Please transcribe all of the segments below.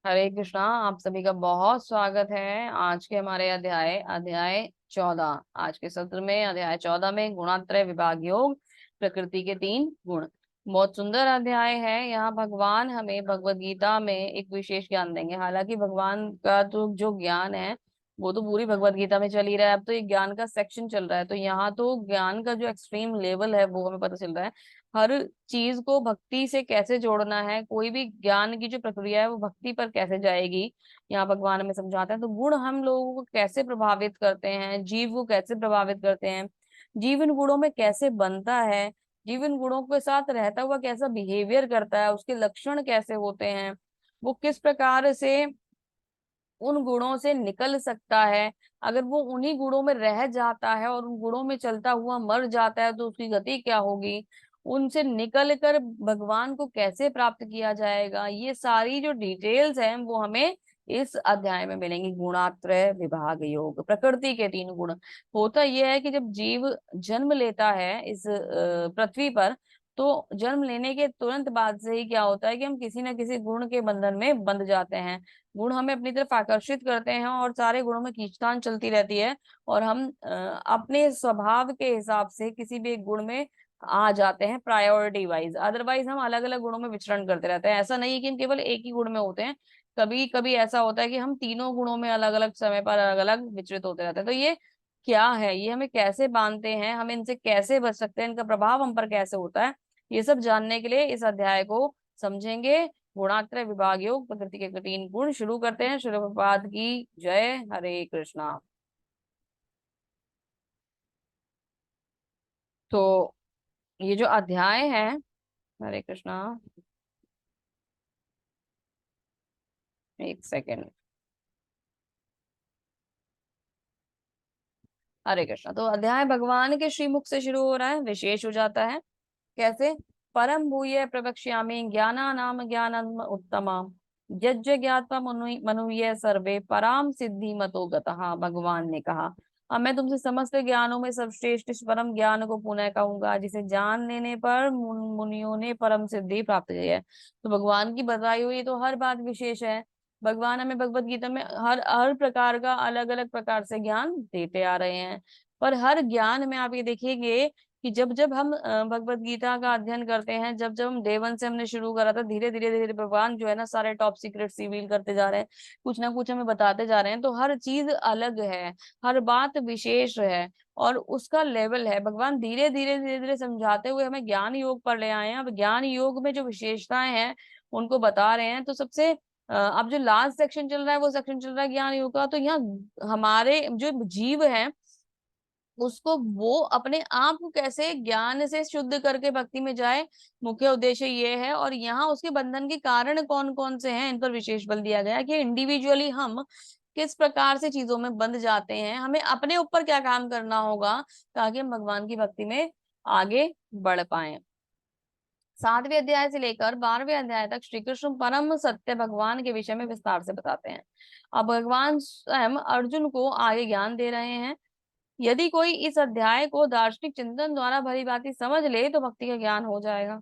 हरे कृष्णा। आप सभी का बहुत स्वागत है आज के हमारे अध्याय अध्याय 14। आज के सत्र में अध्याय 14 में गुणात्रय विभाग योग, प्रकृति के तीन गुण। बहुत सुंदर अध्याय है। यहाँ भगवान हमें भगवत गीता में एक विशेष ज्ञान देंगे। हालांकि भगवान का तो जो ज्ञान है वो तो पूरी भगवत गीता में चल ही रहा है। अब तो एक ज्ञान का सेक्शन चल रहा है, तो यहाँ तो ज्ञान का जो एक्सट्रीम लेवल है वो हमें पता चल रहा है। हर चीज को भक्ति से कैसे जोड़ना है, कोई भी ज्ञान की जो प्रक्रिया है वो भक्ति पर कैसे जाएगी, यहाँ भगवान हमें समझाते हैं। तो गुण हम लोगों को कैसे प्रभावित करते हैं, जीव को कैसे प्रभावित करते हैं, जीवन गुणों में कैसे बनता है, जीवन गुणों के साथ रहता हुआ कैसा बिहेवियर करता है, उसके लक्षण कैसे होते हैं, वो किस प्रकार से उन गुणों से निकल सकता है। अगर वो उन्हीं गुणों में रह जाता है और उन गुणों में चलता हुआ मर जाता है तो उसकी गति क्या होगी, उनसे निकल कर भगवान को कैसे प्राप्त किया जाएगा, ये सारी जो डिटेल्स हैं वो हमें इस अध्याय में मिलेंगी। गुणात्रय विभाग योग, प्रकृति के तीन गुण। होता यह है कि जब जीव जन्म लेता है इस पृथ्वी पर, तो जन्म लेने के तुरंत बाद से ही क्या होता है कि हम किसी न किसी गुण के बंधन में बंध जाते हैं। गुण हमें अपनी तरफ आकर्षित करते हैं और सारे गुणों में खींचतान चलती रहती है, और हम अपने स्वभाव के हिसाब से किसी भी एक गुण में आ जाते हैं प्रायोरिटी वाइज। अदरवाइज हम अलग अलग गुणों में विचरण करते रहते हैं। ऐसा नहीं है कि हम केवल एक ही गुण में होते हैं। कभी कभी ऐसा होता है कि हम तीनों गुणों में अलग अलग समय पर अलग अलग विचरित होते रहते हैं। तो ये क्या है, ये हमें कैसे बांधते हैं, हम इनसे कैसे बच सकते हैं, इनका प्रभाव हम पर कैसे होता है, ये सब जानने के लिए इस अध्याय को समझेंगे। गुणात्रय विभाग योग, प्रकृति के तीन गुण। शुरू करते हैं। श्रील प्रभुपाद की जय। हरे कृष्णा। तो ये जो अध्याय है, हरे कृष्णा, एक सेकेंड। हरे कृष्णा। तो अध्याय भगवान के श्रीमुख से शुरू हो रहा है, विशेष हो जाता है। कैसे? परम भूय प्रवक्ष्यामि ज्ञानानाम ज्ञानम उत्तमा, यज्ञ ज्ञात्वा मनुष्य सर्वे पराम सिद्धि मतो गतः। भगवान ने कहा, अब मैं तुमसे समस्त ज्ञानों में सर्वश्रेष्ठ इस परम ज्ञान को पुनः कहूंगा, जिसे जान लेने पर मुनियों ने परम सिद्धि प्राप्त की है। तो भगवान की बताई हुई तो हर बात विशेष है। भगवान हमें भगवत गीता में हर हर प्रकार का अलग अलग प्रकार से ज्ञान देते आ रहे हैं। पर हर ज्ञान में आप ये देखिएगे कि जब जब हम भगवत गीता का अध्ययन करते हैं, जब जब हम डे वन से हमने शुरू करा था, धीरे धीरे धीरे भगवान जो है ना सारे टॉप सीक्रेट रिवील करते जा रहे हैं, कुछ ना कुछ हमें बताते जा रहे हैं। तो हर चीज अलग है, हर बात विशेष है, और उसका लेवल है। भगवान धीरे धीरे धीरे धीरे समझाते हुए हमें ज्ञान योग पर ले आए हैं। अब ज्ञान योग में जो विशेषताएं हैं उनको बता रहे हैं। तो सबसे अब जो लास्ट सेक्शन चल रहा है वो सेक्शन चल रहा है ज्ञान योग का। तो यहाँ हमारे जो जीव है उसको वो अपने आप को कैसे ज्ञान से शुद्ध करके भक्ति में जाए, मुख्य उद्देश्य ये है। और यहाँ उसके बंधन के कारण कौन कौन से हैं इन पर विशेष बल दिया गया है कि इंडिविजुअली हम किस प्रकार से चीजों में बंध जाते हैं, हमें अपने ऊपर क्या काम करना होगा ताकि हम भगवान की भक्ति में आगे बढ़ पाए। 7वें अध्याय से लेकर 12वें अध्याय तक श्री कृष्ण परम सत्य भगवान के विषय में विस्तार से बताते हैं। अब भगवान स्वयं अर्जुन को आगे ज्ञान दे रहे हैं। यदि कोई इस अध्याय को दार्शनिक चिंतन द्वारा भली भांति समझ ले तो भक्ति का ज्ञान हो जाएगा।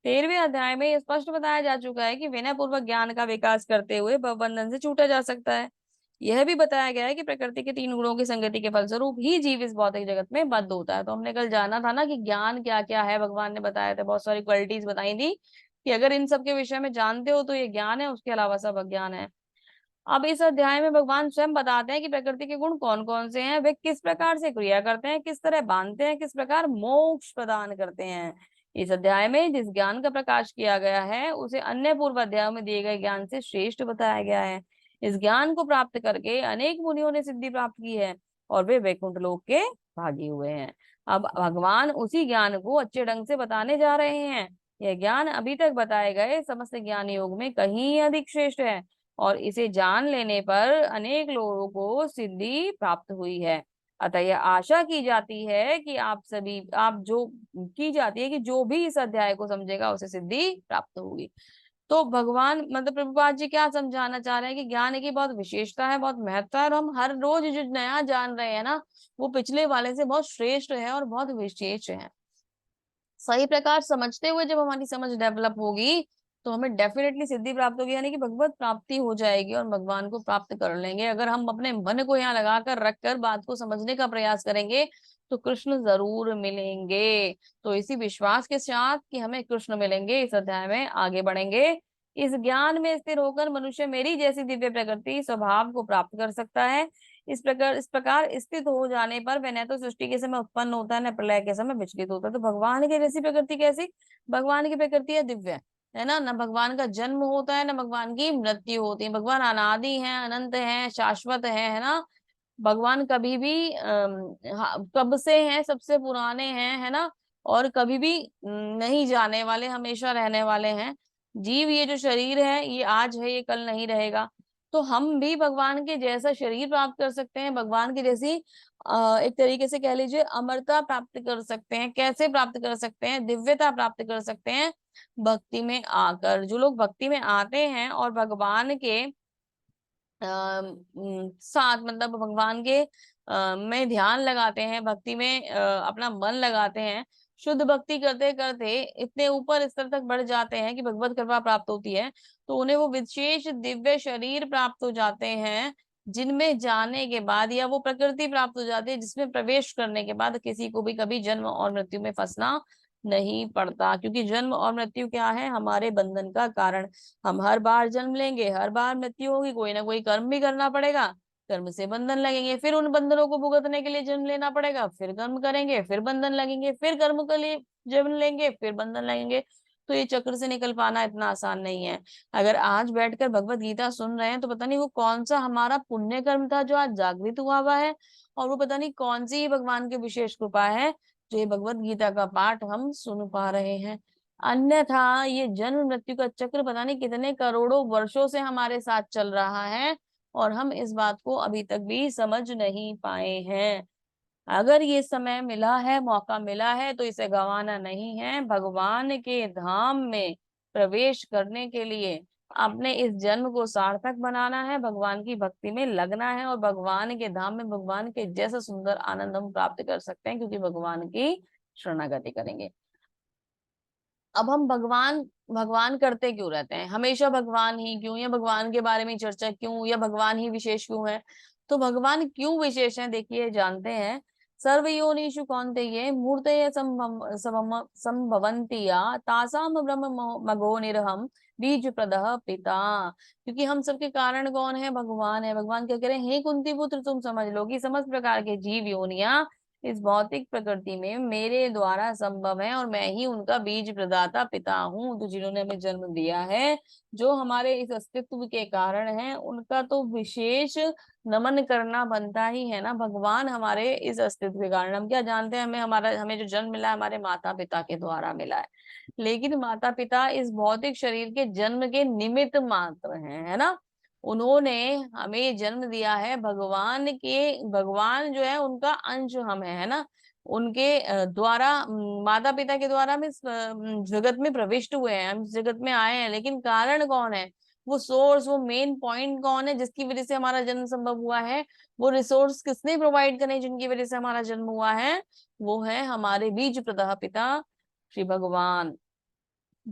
13वें अध्याय में यह स्पष्ट बताया जा चुका है कि विनय पूर्वक ज्ञान का विकास करते हुए भवबंधन से छूटा जा सकता है। यह भी बताया गया है कि प्रकृति के तीन गुणों की संगति के फलस्वरूप ही जीव इस भौतिक जगत में बद्ध होता है। तो हमने कल जाना था ना कि ज्ञान क्या क्या है, भगवान ने बताया था, बहुत सारी क्वालिटीज बताई थी कि अगर इन सब के विषय में जानते हो तो ये ज्ञान है, उसके अलावा सब अज्ञान है। अब इस अध्याय में भगवान स्वयं बताते हैं कि प्रकृति के गुण कौन कौन से हैं, वे किस प्रकार से क्रिया करते हैं, किस तरह बांधते हैं, किस प्रकार मोक्ष प्रदान करते हैं। इस अध्याय में जिस ज्ञान का प्रकाश किया गया है उसे अन्य पूर्व अध्यायों में दिए गए ज्ञान से श्रेष्ठ बताया गया है। इस ज्ञान को प्राप्त करके अनेक मुनियों ने सिद्धि प्राप्त की है और वे वैकुंठ लोक के भागी हुए हैं। अब भगवान उसी ज्ञान को अच्छे ढंग से बताने जा रहे हैं। यह ज्ञान अभी तक बताए गए समस्त ज्ञान योग में कहीं अधिक श्रेष्ठ है, और इसे जान लेने पर अनेक लोगों को सिद्धि प्राप्त हुई है। अतः यह आशा की जाती है कि आप जो की जाती है कि जो भी इस अध्याय को समझेगा उसे सिद्धि प्राप्त होगी। तो भगवान मतलब प्रभुपाद जी क्या समझाना चाह रहे हैं कि ज्ञान की बहुत विशेषता है, बहुत महत्व है, और हम हर रोज जो नया जान रहे हैं ना वो पिछले वाले से बहुत श्रेष्ठ है और बहुत विशेष है। सही प्रकार समझते हुए जब हमारी समझ डेवलप होगी तो हमें डेफिनेटली सिद्धि प्राप्त होगी, यानी कि भगवत प्राप्ति हो जाएगी और भगवान को प्राप्त कर लेंगे। अगर हम अपने मन को यहाँ लगाकर रखकर बात को समझने का प्रयास करेंगे तो कृष्ण जरूर मिलेंगे। तो इसी विश्वास के साथ कि हमें कृष्ण मिलेंगे, इस अध्याय में आगे बढ़ेंगे। इस ज्ञान में स्थिर होकर मनुष्य मेरी जैसी दिव्य प्रकृति स्वभाव को प्राप्त कर सकता है। इस प्रकार स्थित हो जाने पर वह न तो सृष्टि के समय उत्पन्न होता है न प्रलय के समय विचलित होता है। तो भगवान की जैसी प्रकृति कैसी? भगवान की प्रकृति है दिव्य, है ना। न भगवान का जन्म होता है न भगवान की मृत्यु होती है। भगवान अनादि है, अनंत है, शाश्वत है ना। भगवान कभी भी कब से हैं, सबसे पुराने हैं, है ना। और कभी भी नहीं जाने वाले, हमेशा रहने वाले हैं। जीव ये जो शरीर है ये आज है, ये कल नहीं रहेगा। तो हम भी भगवान के जैसा शरीर प्राप्त कर सकते हैं, भगवान की जैसी एक तरीके से कह लीजिए अमरता प्राप्त कर सकते हैं। कैसे प्राप्त कर सकते हैं? दिव्यता प्राप्त कर सकते हैं भक्ति में आकर। जो लोग भक्ति में आते हैं और भगवान के साथ, मतलब भगवान के में ध्यान लगाते हैं, भक्ति में अपना मन लगाते हैं, शुद्ध भक्ति करते करते इतने ऊपर स्तर तक बढ़ जाते हैं कि भगवत कृपा प्राप्त होती है, तो उन्हें वो विशेष दिव्य शरीर प्राप्त हो जाते हैं, जिनमें जाने के बाद, या वो प्रकृति प्राप्त हो जाती है जिसमें प्रवेश करने के बाद किसी को भी कभी जन्म और मृत्यु में फंसना नहीं पड़ता। क्योंकि जन्म और मृत्यु क्या है? हमारे बंधन का कारण। हम हर बार जन्म लेंगे, हर बार मृत्यु होगी, कोई ना कोई कर्म भी करना पड़ेगा, कर्म से बंधन लगेंगे, फिर उन बंधनों को भुगतने के लिए जन्म लेना पड़ेगा, फिर कर्म करेंगे, फिर बंधन लगेंगे, फिर कर्म के लिए जन्म लेंगे, फिर बंधन लगेंगे। तो ये चक्र से निकल पाना इतना आसान नहीं है। अगर आज बैठकर भगवत गीता सुन रहे हैं तो पता नहीं वो कौन सा हमारा पुण्य कर्म था जो आज जागृत हुआ है, और वो पता नहीं कौन सी भगवान की विशेष कृपा है जो ये भगवत गीता का पाठ हम सुन पा रहे हैं। अन्यथा ये जन्म मृत्यु का चक्र पता नहीं कितने करोड़ों वर्षों से हमारे साथ चल रहा है और हम इस बात को अभी तक भी समझ नहीं पाए हैं। अगर ये समय मिला है, मौका मिला है, तो इसे गंवाना नहीं है। भगवान के धाम में प्रवेश करने के लिए अपने इस जन्म को सार्थक बनाना है, भगवान की भक्ति में लगना है, और भगवान के धाम में भगवान के जैसा सुंदर आनंद हम प्राप्त कर सकते हैं, क्योंकि भगवान की शरणागति करेंगे। अब हम भगवान भगवान करते क्यों रहते हैं? हमेशा भगवान ही क्यों, या भगवान के बारे में चर्चा क्यों, या भगवान ही विशेष क्यों है? तो भगवान क्यों विशेष हैं, देखिए जानते हैं। सर्व योनिषु कौन्तेय मूर्तय संभवन्ति या तासाम ब्रह्म मगो निरहम बीज प्रदः पिता। क्योंकि हम सबके कारण कौन है? भगवान है। भगवान क्या कह रहे हैं? हे कुंती पुत्र, तुम समझ लो कि समस्त प्रकार के जीव योनिया इस भौतिक प्रकृति में मेरे द्वारा संभव है, और मैं ही उनका बीज प्रदाता पिता हूँ। तो जिन्होंने हमें जन्म दिया है, जो हमारे इस अस्तित्व के कारण है, उनका तो विशेष नमन करना बनता ही है ना। भगवान हमारे इस अस्तित्व के कारण, हम क्या जानते हैं, हमें जो जन्म मिला है हमारे माता पिता के द्वारा मिला है, लेकिन माता पिता इस भौतिक शरीर के जन्म के निमित्त मात्र हैं, है ना। उन्होंने हमें जन्म दिया है, भगवान जो है उनका अंश हम है ना। उनके द्वारा, माता पिता के द्वारा हम इस जगत में प्रविष्ट हुए हैं, हम इस जगत में आए हैं। लेकिन कारण कौन है? वो सोर्स, वो मेन पॉइंट कौन है जिसकी वजह से हमारा जन्म संभव हुआ है? वो रिसोर्स किसने प्रोवाइड करे जिनकी वजह से हमारा जन्म हुआ है? वो है हमारे बीज प्रदाता पिता श्री भगवान।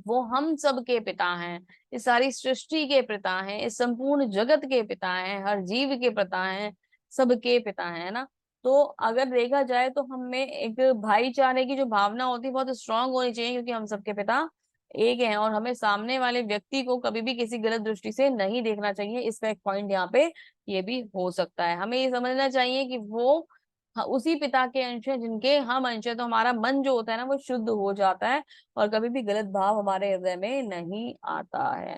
वो हम सबके पिता हैं, इस सारी सृष्टि के पिता हैं, इस संपूर्ण जगत के पिता हैं, हर जीव के पिता हैं, सबके पिता हैं ना। तो अगर देखा जाए तो हमें एक भाईचारे की जो भावना होती है बहुत स्ट्रांग होनी चाहिए, क्योंकि हम सबके पिता एक हैं, और हमें सामने वाले व्यक्ति को कभी भी किसी गलत दृष्टि से नहीं देखना चाहिए। इसका एक पॉइंट यहाँ पे ये भी हो सकता है। हमें ये समझना चाहिए कि वो उसी पिता के अंश हैं जिनके हम अंश हैं। तो हमारा मन जो होता है ना वो शुद्ध हो जाता है, और कभी भी गलत भाव हमारे हृदय में नहीं आता है।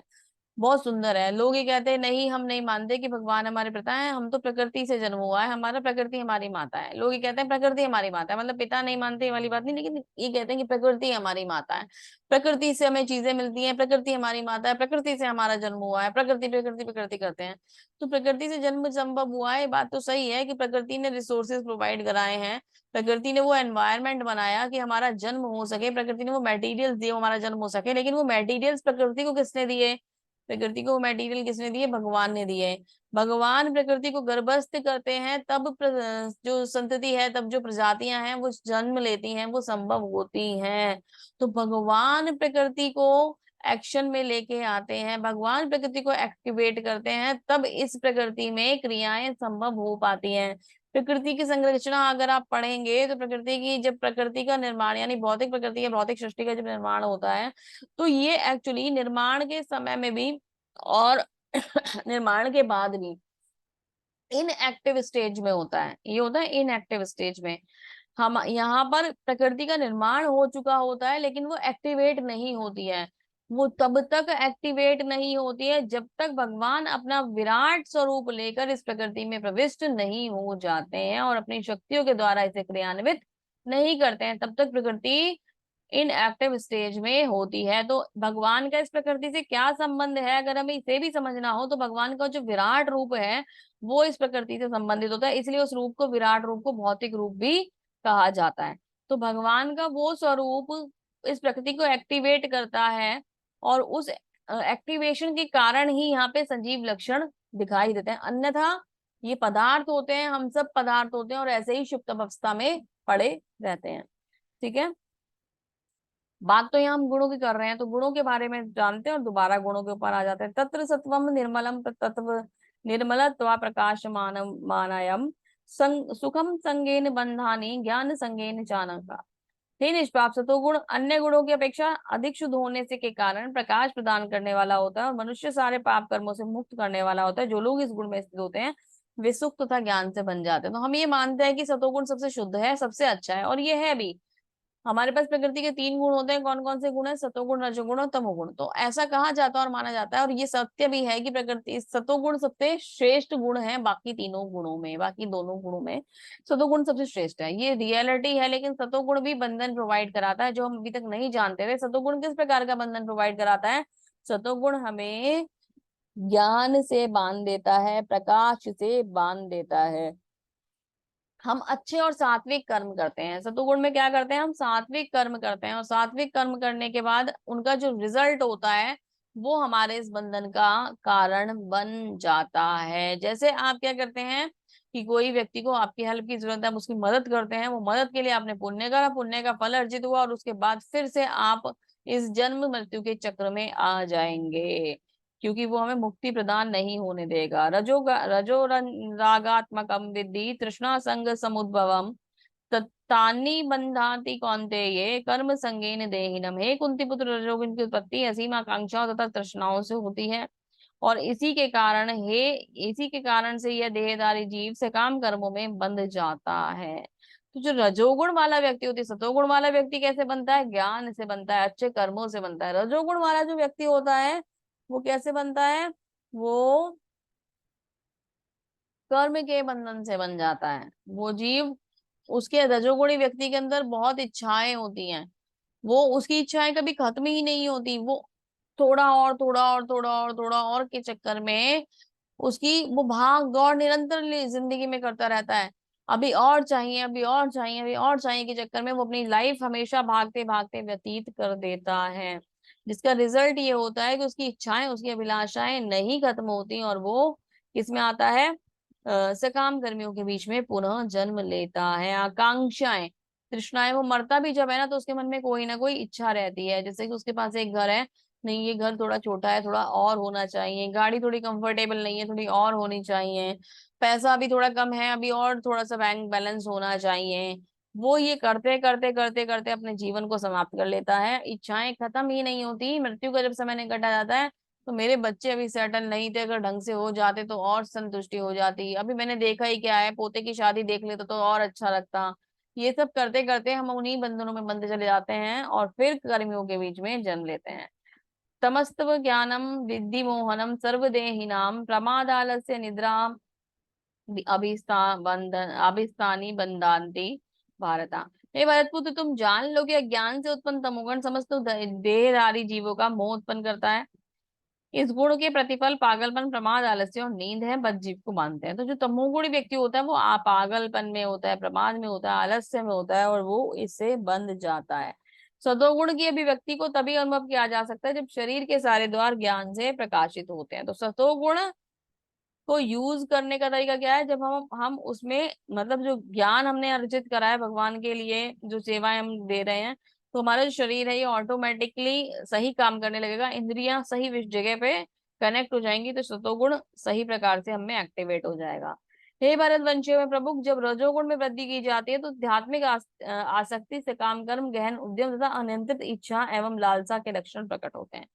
बहुत सुंदर है। लोग ये कहते हैं नहीं, हम नहीं मानते कि भगवान हमारे पिता है, हम तो प्रकृति से जन्म हुआ है, हमारा प्रकृति हमारी माता है। लोग ये कहते हैं प्रकृति हमारी माता है, मतलब पिता नहीं मानते ये वाली बात नहीं, लेकिन ये कहते हैं कि प्रकृति हमारी माता है, प्रकृति से हमें चीजें मिलती हैं, प्रकृति हमारी माता है, प्रकृति से हमारा जन्म हुआ है, प्रकृति प्रकृति प्रकृति करते हैं। तो प्रकृति से जन्म संभव हुआ है, बात तो सही है कि प्रकृति ने रिसोर्सेज प्रोवाइड कराए हैं, प्रकृति ने वो एनवायरनमेंट बनाया कि हमारा जन्म हो सके, प्रकृति ने वो मटेरियल्स दिए हमारा जन्म हो सके। लेकिन वो मटेरियल्स प्रकृति को किसने दिए? प्रकृति को मटेरियल किसने दिए? भगवान ने दिए। भगवान प्रकृति को गर्भस्थ करते हैं, तब जो संतति है, तब जो प्रजातियां हैं वो जन्म लेती हैं, वो संभव होती हैं। तो भगवान प्रकृति को एक्शन में लेके आते हैं, भगवान प्रकृति को एक्टिवेट करते हैं, तब इस प्रकृति में क्रियाएं संभव हो पाती हैं। प्रकृति की संरचना अगर आप पढ़ेंगे तो प्रकृति की, जब प्रकृति का निर्माण यानी भौतिक प्रकृति या भौतिक सृष्टि का जब निर्माण होता है तो ये एक्चुअली निर्माण के समय में भी और निर्माण के बाद भी इनएक्टिव स्टेज में होता है। ये होता है इनएक्टिव स्टेज में। हम यहाँ पर प्रकृति का निर्माण हो चुका होता है लेकिन वो एक्टिवेट नहीं होती है। वो तब तक एक्टिवेट नहीं होती है जब तक भगवान अपना विराट स्वरूप लेकर इस प्रकृति में प्रविष्ट नहीं हो जाते हैं और अपनी शक्तियों के द्वारा इसे क्रियान्वित नहीं करते हैं, तब तक प्रकृति इन एक्टिव स्टेज में होती है। तो भगवान का इस प्रकृति से क्या संबंध है, अगर हमें इसे भी समझना हो तो भगवान का जो विराट रूप है वो इस प्रकृति से संबंधित होता है, इसलिए उस रूप को, विराट रूप को भौतिक रूप भी कहा जाता है। तो भगवान का वो स्वरूप इस प्रकृति को एक्टिवेट करता है और उस एक्टिवेशन के कारण ही यहाँ पे संजीव लक्षण दिखाई देते हैं, अन्यथा ये पदार्थ होते हैं, हम सब पदार्थ होते हैं और ऐसे ही सुप्त अवस्था में पड़े रहते हैं। ठीक है, बात तो यहाँ हम गुणों की कर रहे हैं तो गुणों के बारे में जानते हैं और दोबारा गुणों के ऊपर आ जाते हैं। तत्र सत्वम निर्मलम तत्व निर्मलत्वा प्रकाशमान मानायम सुखम संगेन बंधानी ज्ञान संगेन चाणका। हे निष्पाप, सतोगुण अन्य गुणों की अपेक्षा अधिक शुद्ध होने से के कारण प्रकाश प्रदान करने वाला होता है और मनुष्य सारे पाप कर्मों से मुक्त करने वाला होता है। जो लोग इस गुण में स्थित होते हैं वे सुख तथा ज्ञान से बन जाते हैं। तो हम ये मानते हैं कि सतोगुण सबसे शुद्ध है, सबसे अच्छा है, और ये है भी। हमारे पास प्रकृति के 3 गुण होते हैं, कौन कौन से गुण है? सतोगुण, रजोगुण और तमोगुण। तो ऐसा कहा जाता है और माना जाता है और ये सत्य भी है कि प्रकृति सतोगुण सबसे श्रेष्ठ गुण है बाकी तीनों गुणों में, बाकी दोनों गुणों में सतोगुण सबसे श्रेष्ठ है। ये रियलिटी है, लेकिन सतोगुण भी बंधन प्रोवाइड कराता है जो हम अभी तक नहीं जानते थे। सतोगुण किस प्रकार का बंधन प्रोवाइड कराता है? सतोगुण हमें ज्ञान से बांध देता है, प्रकाश से बांध देता है। हम अच्छे और सात्विक कर्म करते हैं, सतुगुण में क्या करते हैं? हम सात्विक कर्म करते हैं और सात्विक कर्म करने के बाद उनका जो रिजल्ट होता है वो हमारे इस बंधन का कारण बन जाता है। जैसे आप क्या करते हैं कि कोई व्यक्ति को आपकी हेल्प की जरूरत है, आप उसकी मदद करते हैं, वो मदद के लिए आपने पुण्य करा, पुण्य का फल अर्जित हुआ और उसके बाद फिर से आप इस जन्म मृत्यु के चक्र में आ जाएंगे, क्योंकि वो हमें मुक्ति प्रदान नहीं होने देगा। रागात्मकम विद्धि तृष्णा संग समुद्भवम तत्तानि बंधाति कौन्तेय कर्म संगेन देहिनम। हे कुंती पुत्र, रजोगुण की उत्पत्ति असीम आकांक्षाओं तथा तृष्णाओं से होती है और इसी के कारण से यह देहधारी जीव से काम कर्मों में बंध जाता है। तो जो रजोगुण वाला व्यक्ति होती है, सतोगुण वाला व्यक्ति कैसे बनता है? ज्ञान से बनता है, अच्छे कर्मों से बनता है। रजोगुण वाला जो व्यक्ति होता है वो कैसे बनता है? वो कर्म के बंधन से बन जाता है। वो जीव, उसके रजोगुणी व्यक्ति के अंदर बहुत इच्छाएं होती हैं, वो उसकी इच्छाएं कभी खत्म ही नहीं होती। वो थोड़ा और थोड़ा और थोड़ा और थोड़ा और के चक्कर में उसकी वो भाग दौड़ निरंतर जिंदगी में करता रहता है। अभी और चाहिए, अभी और चाहिए, अभी और चाहिए के चक्कर में वो अपनी लाइफ हमेशा भागते भागते व्यतीत कर देता है, जिसका रिजल्ट ये होता है कि उसकी इच्छाएं, उसकी अभिलाषाएं नहीं खत्म होती और वो किसमें आता है? सकाम कर्मियों के बीच में पुनः जन्म लेता है। आकांक्षाएं, तृष्णाएं, वो मरता भी जब है ना तो उसके मन में कोई ना कोई इच्छा रहती है। जैसे कि उसके पास एक घर है, नहीं ये घर थोड़ा छोटा है, थोड़ा और होना चाहिए, गाड़ी थोड़ी कंफर्टेबल नहीं है, थोड़ी और होनी चाहिए, पैसा अभी थोड़ा कम है, अभी और थोड़ा सा बैंक बैलेंस होना चाहिए। वो ये करते करते करते करते अपने जीवन को समाप्त कर लेता है। इच्छाएं खत्म ही नहीं होती। मृत्यु का जब समय निकट आ जाता है तो मेरे बच्चे अभी सेटल नहीं थे, अगर ढंग से हो जाते तो और संतुष्टि हो जाती, अभी मैंने देखा ही क्या है, पोते की शादी देख लेता तो और अच्छा लगता। ये सब करते करते हम उन्हीं बंधनों में बंधे चले जाते हैं और फिर कर्मियों के बीच में जन्म लेते हैं। तमस्तव ज्ञानम विद्धि मोहनम सर्वदेहिनाम प्रमादालस्य निद्रा अभिस्थानी बंधान्ति भारता। हे भरतपुत्र, तुम जान लो कि अज्ञान से उत्पन्न तमोगुण समस्त देहधारी जीवों का मोह उत्पन्न करता है। इस गुण के प्रतिफल पागलपन, प्रमाद, आलस्य और नींद है, बद जीव को मानते हैं। तो जो तमोगुणी व्यक्ति होता है वो पागलपन में होता है, प्रमाद में होता है, आलस्य में होता है और वो इससे बंध जाता है। सतोगुण की अभिव्यक्ति को तभी अनुभव किया जा सकता है जब शरीर के सारे द्वार ज्ञान से प्रकाशित होते हैं। तो सतोगुण को यूज करने का तरीका क्या है? जब हम उसमें मतलब जो ज्ञान हमने अर्जित करा है भगवान के लिए, जो सेवाएं हम दे रहे हैं, तो हमारा जो शरीर है ये ऑटोमेटिकली सही काम करने लगेगा, इंद्रियां सही जगह पे कनेक्ट हो जाएंगी, तो सतोगुण सही प्रकार से हमें एक्टिवेट हो जाएगा। हे भरतवंशियों में प्रभु, जब रजोगुण में वृद्धि की जाती है तो आध्यात्मिक आसक्ति से काम कर्म, गहन उद्यम तथा अनियंत्रित इच्छा एवं लालसा के लक्षण प्रकट होते हैं।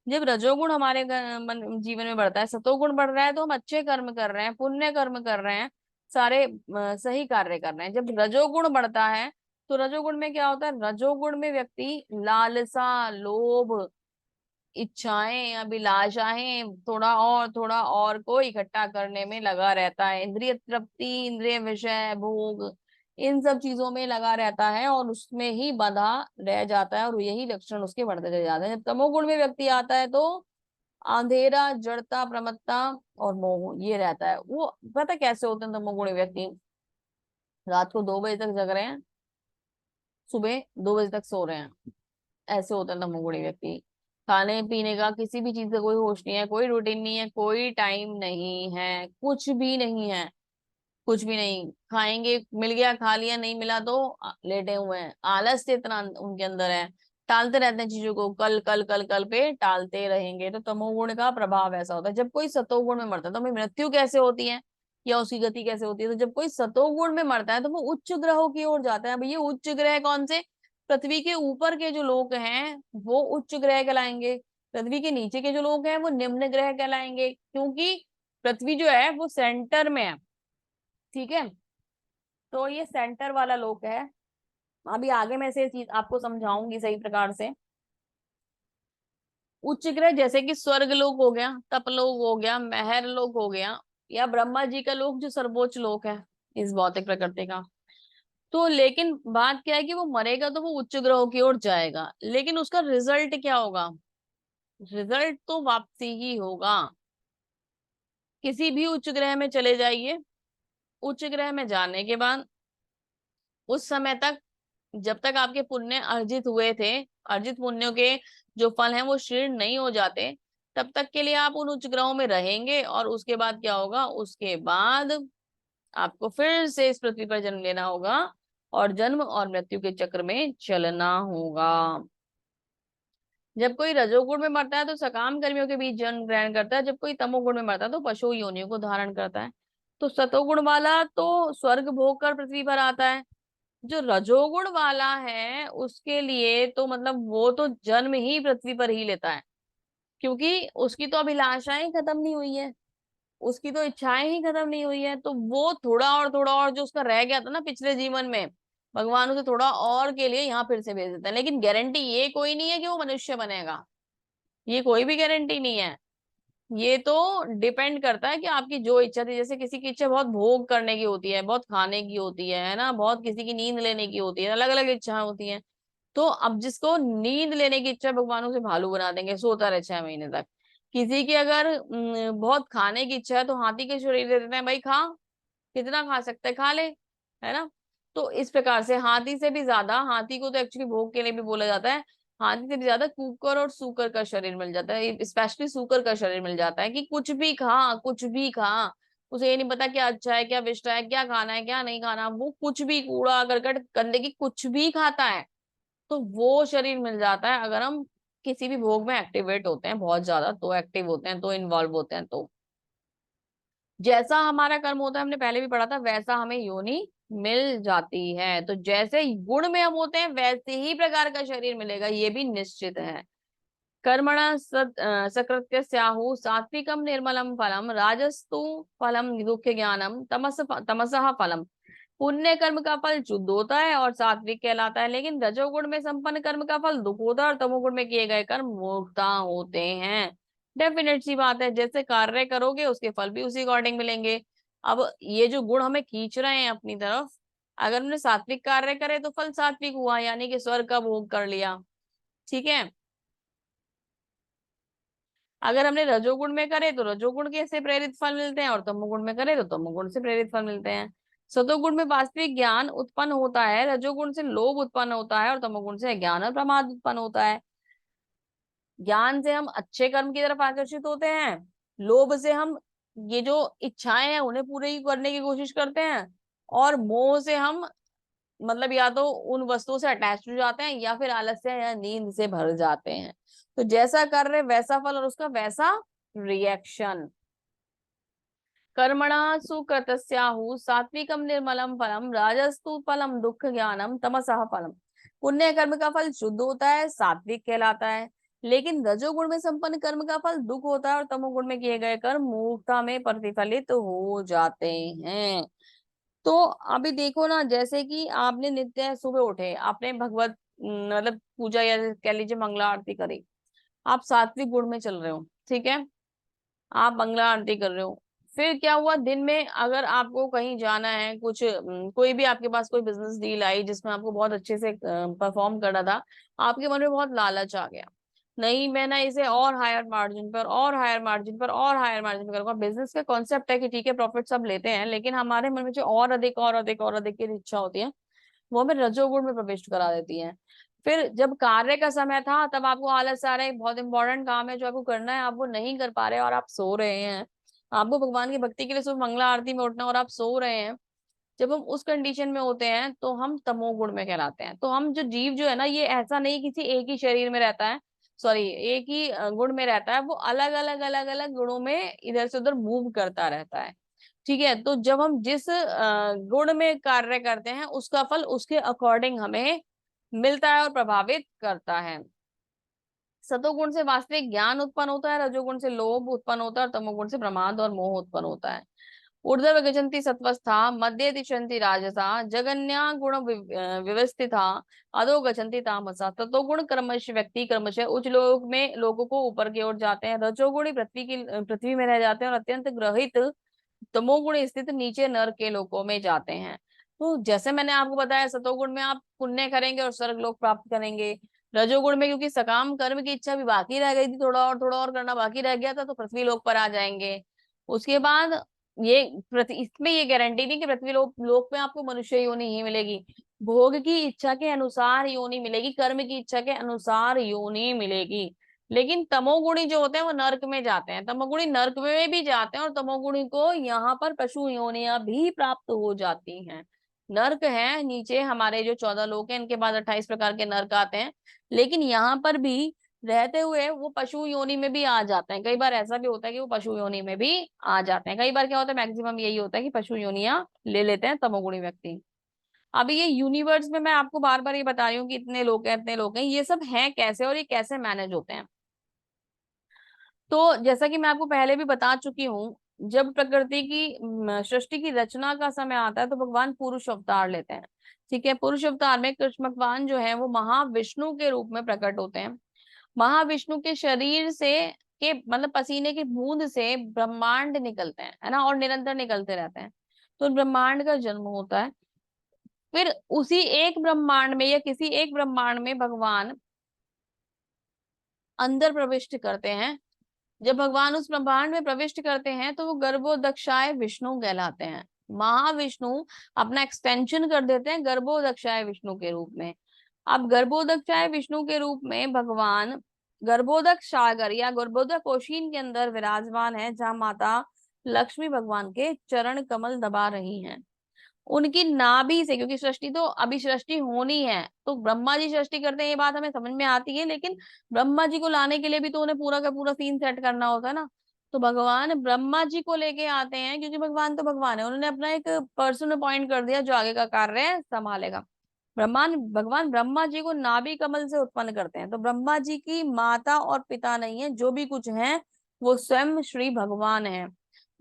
जब रजोगुण हमारे जीवन में बढ़ता है, सतोगुण बढ़ रहा है, तो हम अच्छे कर्म कर रहे हैं, पुण्य कर्म कर रहे हैं, सारे सही कार्य कर रहे हैं। जब रजोगुण बढ़ता है तो रजोगुण में क्या होता है, रजोगुण में व्यक्ति लालसा, लोभ, इच्छाएं, अभिलाषाएं, थोड़ा और को इकट्ठा करने में लगा रहता है, इंद्रिय तृप्ति, इंद्रिय विषय भोग, इन सब चीजों में लगा रहता है और उसमें ही बंधा रह जाता है, और यही लक्षण उसके बढ़ते चले जाते हैं। जब तमोगुण में व्यक्ति आता है तो अंधेरा, जड़ता, प्रमत्ता और मोह ये रहता है। वो पता कैसे होते हैं तमोगुणी व्यक्ति, रात को 2 बजे तक जग रहे हैं, सुबह 2 बजे तक सो रहे हैं, ऐसे होता है तमोगुणी व्यक्ति। खाने पीने का किसी भी चीज का कोई होश नहीं है, कोई रूटीन नहीं है, कोई टाइम नहीं है, कुछ भी नहीं है, कुछ भी नहीं। खाएंगे, मिल गया खा लिया, नहीं मिला तो लेटे हुए हैं, आलस इतना उनके अंदर है, टालते रहते हैं चीजों को, कल कल कल कल पे टालते रहेंगे। तो तमोगुण का प्रभाव ऐसा होता है। जब कोई सतोगुण में मरता है तो हमें मृत्यु कैसे होती है या उसकी गति कैसे होती है, तो जब कोई सतोगुण में मरता है तो वो उच्च ग्रहों की ओर जाता है। अब ये उच्च ग्रह कौन से, पृथ्वी के ऊपर के जो लोग हैं वो उच्च ग्रह कहलाएंगे, पृथ्वी के नीचे के जो लोग हैं वो निम्न ग्रह कहलाएंगे, क्योंकि पृथ्वी जो है वो सेंटर में है। ठीक है, तो ये सेंटर वाला लोक है। अभी आगे मैं से चीज आपको समझाऊंगी सही प्रकार से। उच्च ग्रह जैसे कि स्वर्ग लोक हो गया, तपलोक हो गया, महर लोक हो गया, या ब्रह्मा जी का लोक जो सर्वोच्च लोक है इस भौतिक प्रकृति का। तो लेकिन बात क्या है कि वो मरेगा तो वो उच्च ग्रहों की ओर जाएगा, लेकिन उसका रिजल्ट क्या होगा, रिजल्ट तो वापसी ही होगा। किसी भी उच्च ग्रह में चले जाइए, उच्च ग्रह में जाने के बाद उस समय तक, जब तक आपके पुण्य अर्जित हुए थे, अर्जित पुण्यों के जो फल हैं वो क्षीण नहीं हो जाते, तब तक के लिए आप उन उच्च ग्रहों में रहेंगे। और उसके बाद क्या होगा, उसके बाद आपको फिर से इस पृथ्वी पर जन्म लेना होगा और जन्म और मृत्यु के चक्र में चलना होगा। जब कोई रजोगुण में मरता है तो सकाम कर्मियों के बीच जन्म ग्रहण करता है, जब कोई तमोगुण में मरता है तो पशु योनियों को धारण करता है। तो सतोगुण वाला तो स्वर्ग भोग कर पृथ्वी पर आता है, जो रजोगुण वाला है उसके लिए तो मतलब वो तो जन्म ही पृथ्वी पर ही लेता है, क्योंकि उसकी तो अभिलाषाएं खत्म नहीं हुई है, उसकी तो इच्छाएं ही खत्म नहीं हुई है। तो वो थोड़ा और जो उसका रह गया था ना पिछले जीवन में, भगवान उसे थोड़ा और के लिए यहाँ फिर से भेज देता है। लेकिन गारंटी ये कोई नहीं है कि वो मनुष्य बनेगा, ये कोई भी गारंटी नहीं है। ये तो डिपेंड करता है कि आपकी जो इच्छा थी, जैसे किसी की इच्छा बहुत भोग करने की होती है, बहुत खाने की होती है ना, बहुत किसी की नींद लेने की होती है, अलग अलग इच्छा होती है। तो अब जिसको नींद लेने की इच्छा, भगवान उसे भालू बना देंगे, सोता रहे 6 महीने तक। किसी की अगर बहुत खाने की इच्छा है तो हाथी के शरीर दे देते हैं, भाई खा, कितना खा सकते है खा ले, है ना। तो इस प्रकार से हाथी से भी ज्यादा, हाथी को तो एक्चुअली भोग के लिए भी बोला जाता है, हाथी से भी ज्यादा कुकर और सूकर का शरीर मिल जाता है, स्पेशली सूकर का शरीर मिल जाता है कि कुछ भी खा, कुछ भी खा, उसे ये नहीं पता क्या अच्छा है क्या विष्ट है, क्या खाना है क्या नहीं खाना, वो कुछ भी कूड़ा करकट गंदगी कुछ भी खाता है। तो वो शरीर मिल जाता है अगर हम किसी भी भोग में एक्टिवेट होते हैं, बहुत ज्यादा तो एक्टिव होते हैं, तो इन्वॉल्व होते हैं। तो जैसा हमारा कर्म होता है, हमने पहले भी पढ़ा था, वैसा हमें योनि मिल जाती है। तो जैसे गुण में हम होते हैं वैसे ही प्रकार का शरीर मिलेगा, ये भी निश्चित है। कर्मणा सकृत्य स्याहु सात्विकम निर्मलम फलम राजस्तु फलम दुख ज्ञानम तमसः फलम। पुण्य कर्म का फल शुद्ध होता है और सात्विक कहलाता है, लेकिन रजोगुण में संपन्न कर्म का फल दुख होता है और तमोगुण में किए गए कर्म मूर्खता होते हैं। डेफिनेट सी बात है, जैसे कार्य करोगे उसके फल भी उसी अकॉर्डिंग मिलेंगे। अब ये जो गुण हमें खींच रहे हैं अपनी तरफ, अगर हमने सात्विक कार्य करे तो फल सात्विक हुआ, यानी कि स्वर्ग का भोग कर लिया। ठीक है, अगर हमने रजोगुण में करे तो रजोगुण के से प्रेरित फल मिलते हैं, और तमोगुण में करे तो तमोगुण से प्रेरित फल मिलते हैं। सतोगुण में वास्तविक ज्ञान उत्पन्न होता है, रजोगुण से लोभ उत्पन्न होता है और तमोगुण से ज्ञान और प्रमाद उत्पन्न होता है। ज्ञान से हम अच्छे कर्म की तरफ आकर्षित होते हैं, लोभ से हम ये जो इच्छाएं हैं उन्हें पूरे ही करने की कोशिश करते हैं, और मोह से हम मतलब या तो उन वस्तुओं से अटैच हो जाते हैं या फिर आलस्य या नींद से भर जाते हैं। तो जैसा कर रहे वैसा फल और उसका वैसा रिएक्शन। कर्मणा सुकृतस्याहु सात्विकम निर्मलम फलम राजस्तु फलम दुख ज्ञानम तमसः फलम। पुण्य कर्म का फल शुद्ध होता है, सात्विक कहलाता है, लेकिन रजोगुण में संपन्न कर्म का फल दुख होता है और तमोगुण में किए गए कर्म मूर्खता में प्रतिफलित हो जाते हैं। तो अभी देखो ना, जैसे कि आपने नित्य सुबह उठे, आपने भगवत मतलब पूजा या कह लीजिए मंगला आरती करी, आप सात्विक गुण में चल रहे हो, ठीक है, आप मंगला आरती कर रहे हो। फिर क्या हुआ, दिन में अगर आपको कहीं जाना है, कुछ कोई भी आपके पास कोई बिजनेस डील आई जिसमें आपको बहुत अच्छे से परफॉर्म करना था, आपके मन में बहुत लालच आ गया, नहीं मैं ना इसे और हायर मार्जिन पर और हायर मार्जिन पर और हायर मार्जिन पर करूंगा। बिजनेस का कॉन्सेप्ट है कि ठीक है प्रॉफिट सब लेते हैं, लेकिन हमारे मन में जो और अधिक और अधिक और अधिक की इच्छा होती है, वो हमें रजोगुण में प्रविष्ट करा देती है। फिर जब कार्य का समय था तब आपको आलस आ रहा है, बहुत इंपॉर्टेंट काम है जो आपको करना है, आप वो नहीं कर पा रहे और आप सो रहे हैं। आपको भगवान की भक्ति के लिए सुबह मंगला आरती में उठना और आप सो रहे हैं। जब हम उस कंडीशन में होते हैं तो हम तमोगुण में कहलाते हैं। तो हम जो जीव जो है ना, ये ऐसा नहीं किसी एक ही शरीर में रहता है, सॉरी एक ही गुण में रहता है, वो अलग अलग अलग अलग गुणों में इधर से उधर मूव करता रहता है। ठीक है, तो जब हम जिस गुण में कार्य करते हैं उसका फल उसके अकॉर्डिंग हमें मिलता है और प्रभावित करता है। सतोगुण से वास्तविक ज्ञान उत्पन्न होता है, रजोगुण से लोभ उत्पन्न होता है और तमोगुण से प्रमाद और मोह उत्पन्न होता है। ऊर्ध्व गच्छन्ति सत्वस्था मध्य तिष्ठन्ति राजसा जगन्या गुण व्यवस्थिता अधो गच्छन्ति तामसा। तत्वगुण क्रमश व्यक्ति क्रमशः उच्च लोक में लोगों को ऊपर की ओर जाते हैं, रजोगुणी पृथ्वी में रह जाते हैं और अत्यंत ग्रहित तमोगुण स्थित नीचे नर के लोकों में जाते हैं। तो जैसे मैंने आपको बताया, सतोगुण में आप पुण्य करेंगे और स्वर्ग लोक प्राप्त करेंगे। रजोगुण में क्योंकि सकाम कर्म की इच्छा भी बाकी रह गई थी, थोड़ा और करना बाकी रह गया था, तो पृथ्वी लोक पर आ जाएंगे। उसके बाद ये इसमें ये गारंटी नहीं कि पृथ्वी लोक में आपको मनुष्य योनि ही मिलेगी, भोग की इच्छा के अनुसार योनि मिलेगी, कर्म की इच्छा के अनुसार योनि मिलेगी। लेकिन तमोगुणी जो होते हैं वो नर्क में जाते हैं, तमोगुणी नर्क में भी जाते हैं और तमोगुणी को यहाँ पर पशु योनियां भी प्राप्त हो जाती हैं। नर्क है नीचे, हमारे जो 14 लोक हैं इनके बाद 28 प्रकार के नर्क आते हैं, लेकिन यहाँ पर भी रहते हुए वो पशु योनि में भी आ जाते हैं। कई बार ऐसा भी होता है कि वो पशु योनि में भी आ जाते हैं, कई बार क्या होता है मैक्सिमम यही होता है कि पशु योनियां ले लेते हैं तमोगुणी व्यक्ति। अभी ये यूनिवर्स में मैं आपको बार बार ये बता रही हूँ कि इतने लोग हैं इतने लोग हैं, ये सब हैं कैसे और ये कैसे मैनेज होते हैं। तो जैसा कि मैं आपको पहले भी बता चुकी हूँ, जब प्रकृति की सृष्टि की रचना का समय आता है तो भगवान पुरुष अवतार लेते हैं। ठीक है, पुरुष अवतार में कृष्ण भगवान जो है वो महाविष्णु के रूप में प्रकट होते हैं। महाविष्णु के शरीर से के मतलब पसीने की बूंद से ब्रह्मांड निकलते हैं, है ना, और निरंतर निकलते रहते हैं। तो ब्रह्मांड का जन्म होता है। फिर उसी एक ब्रह्मांड में या किसी एक ब्रह्मांड में भगवान अंदर प्रविष्ट करते हैं। जब भगवान उस ब्रह्मांड में प्रविष्ट करते हैं तो वो गर्भोदक्षाय विष्णु कहलाते हैं। महाविष्णु अपना एक्सटेंशन कर देते हैं गर्भोदक्षाय विष्णु के रूप में। अब गर्भोदक्षाय विष्णु के रूप में भगवान गर्भोदक सागर या गर्भोदक कोशीन के अंदर विराजमान है, जहाँ माता लक्ष्मी भगवान के चरण कमल दबा रही हैं। उनकी नाभि से, क्योंकि सृष्टि तो अभी सृष्टि होनी है, तो ब्रह्मा जी सृष्टि करते हैं ये बात हमें समझ में आती है, लेकिन ब्रह्मा जी को लाने के लिए भी तो उन्हें पूरा का पूरा सीन सेट करना होता है ना। तो भगवान ब्रह्मा जी को लेके आते हैं, क्योंकि भगवान तो भगवान है, उन्होंने अपना एक पर्सन अपॉइंट कर दिया जो आगे का कार्य संभालेगा। भगवान ब्रह्मा जी को नाभि कमल से उत्पन्न करते हैं। तो ब्रह्मा जी की माता और पिता नहीं है, जो भी कुछ है वो स्वयं श्री भगवान है।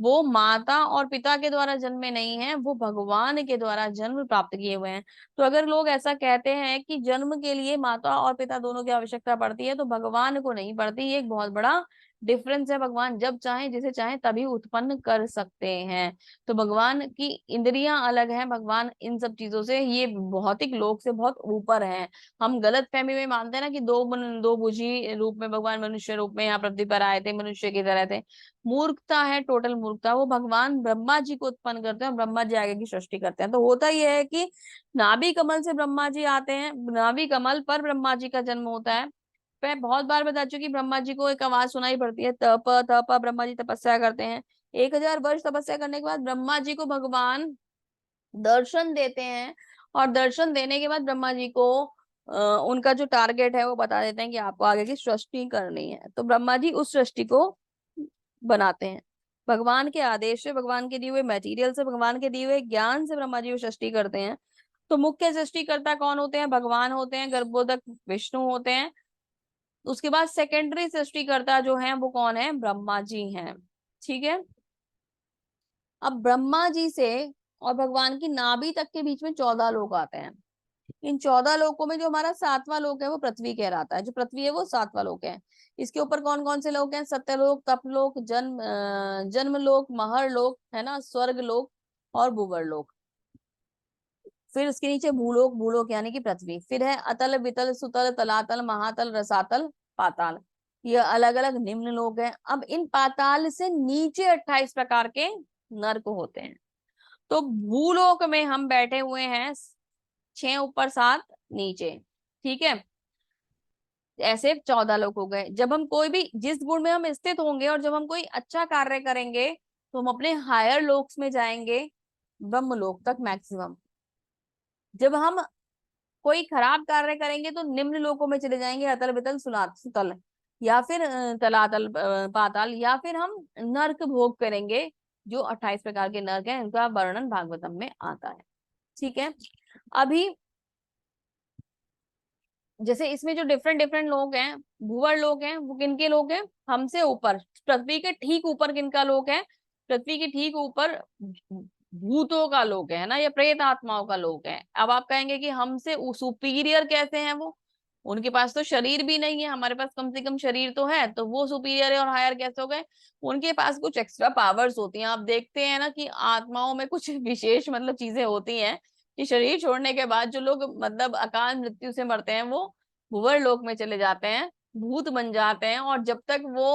वो माता और पिता के द्वारा जन्मे नहीं है, वो भगवान के द्वारा जन्म प्राप्त किए हुए हैं। तो अगर लोग ऐसा कहते हैं कि जन्म के लिए माता और पिता दोनों की आवश्यकता पड़ती है, तो भगवान को नहीं पड़ती। ये एक बहुत बड़ा डिफरेंस है। भगवान जब चाहे जिसे चाहे तभी उत्पन्न कर सकते हैं। तो भगवान की इंद्रियां अलग हैं, भगवान इन सब चीजों से, ये भौतिक लोक से बहुत ऊपर हैं। हम गलत फहमी में मानते हैं ना कि दो भुजी रूप में भगवान मनुष्य रूप में यहाँ पृथ्वी पर आए थे, मनुष्य की तरह थे। मूर्खता है, टोटल मूर्खता। वो भगवान ब्रह्मा जी को उत्पन्न करते हैं और ब्रह्मा जी आगे की सृष्टि करते हैं। तो होता यह है कि नाभि कमल से ब्रह्मा जी आते हैं, नाभि कमल पर ब्रह्मा जी का जन्म होता है। मैं बहुत बार बता चुकी, ब्रह्मा जी को एक आवाज सुनाई पड़ती है, तप तप, ब्रह्मा जी तपस्या करते हैं। 1000 वर्ष तपस्या करने के बाद ब्रह्मा जी को भगवान दर्शन देते हैं और दर्शन देने के बाद ब्रह्मा जी को उनका जो टारगेट है वो बता देते हैं कि आपको आगे की सृष्टि करनी है। तो ब्रह्मा जी उस सृष्टि को बनाते हैं। भगवान के आदेश से, भगवान के दिए हुए मटेरियल से, भगवान के दिए हुए ज्ञान से ब्रह्मा जी वो सृष्टि करते हैं। तो मुख्य सृष्टिकर्ता कौन होते हैं? भगवान होते हैं, गर्भोदक विष्णु होते हैं। उसके बाद सेकेंडरी सृष्टिकर्ता जो है वो कौन है? ब्रह्मा जी हैं। ठीक है। अब ब्रह्मा जी से और भगवान की नाभि तक के बीच में 14 लोक आते हैं। इन 14 लोकों में जो हमारा 7वां लोक है वो पृथ्वी कहलाता है। जो पृथ्वी है वो 7वां लोक है। इसके ऊपर कौन कौन से लोक हैं? सत्यलोक, तपलोक, जन्म लोक, महर लोक, है ना, स्वर्ग लोक और भूवर लोक। फिर उसके नीचे भूलोक, भूलोक यानी कि पृथ्वी। फिर है अतल, वितल, सुतल, तलातल, महातल, रसातल, पाताल। ये अलग अलग निम्न लोक हैं। अब इन पाताल से नीचे 28 प्रकार के नर्क होते हैं। तो भूलोक में हम बैठे हुए हैं, 6 ऊपर 7 नीचे। ठीक है। ऐसे 14 लोग हो गए। जब हम कोई भी, जिस गुण में हम स्थित होंगे और जब हम कोई अच्छा कार्य करेंगे तो हम अपने हायर लोक्स में जाएंगे, ब्रह्म लोक तक मैक्सिमम। जब हम कोई खराब कार्य करेंगे तो निम्न लोकों में चले जाएंगे, अतल, वितल, सुतल, या फिर तलातल, पाताल, या फिर हम नर्क भोग करेंगे। जो 28 प्रकार के नर्क हैं उनका वर्णन भागवतम में आता है। ठीक है। अभी जैसे इसमें जो डिफरेंट डिफरेंट लोग हैं, भूवर लोग हैं, वो किनके लोग हैं? हमसे ऊपर, पृथ्वी के ठीक ऊपर किनका लोग है? पृथ्वी के ठीक ऊपर भूतों का लोग है ना, या प्रेत आत्माओं का लोग है। अब आप कहेंगे कि हमसे सुपीरियर कैसे हैं वो? उनके पास तो शरीर भी नहीं है, हमारे पास कम से कम शरीर तो है, तो वो सुपीरियर है और हायर कैसे हो गए? उनके पास कुछ एक्स्ट्रा पावर्स होती हैं। आप देखते हैं ना कि आत्माओं में कुछ विशेष मतलब चीजें होती हैं कि शरीर छोड़ने के बाद जो लोग मतलब अकाल मृत्यु से मरते हैं वो भूवर लोक में चले जाते हैं, भूत बन जाते हैं। और जब तक वो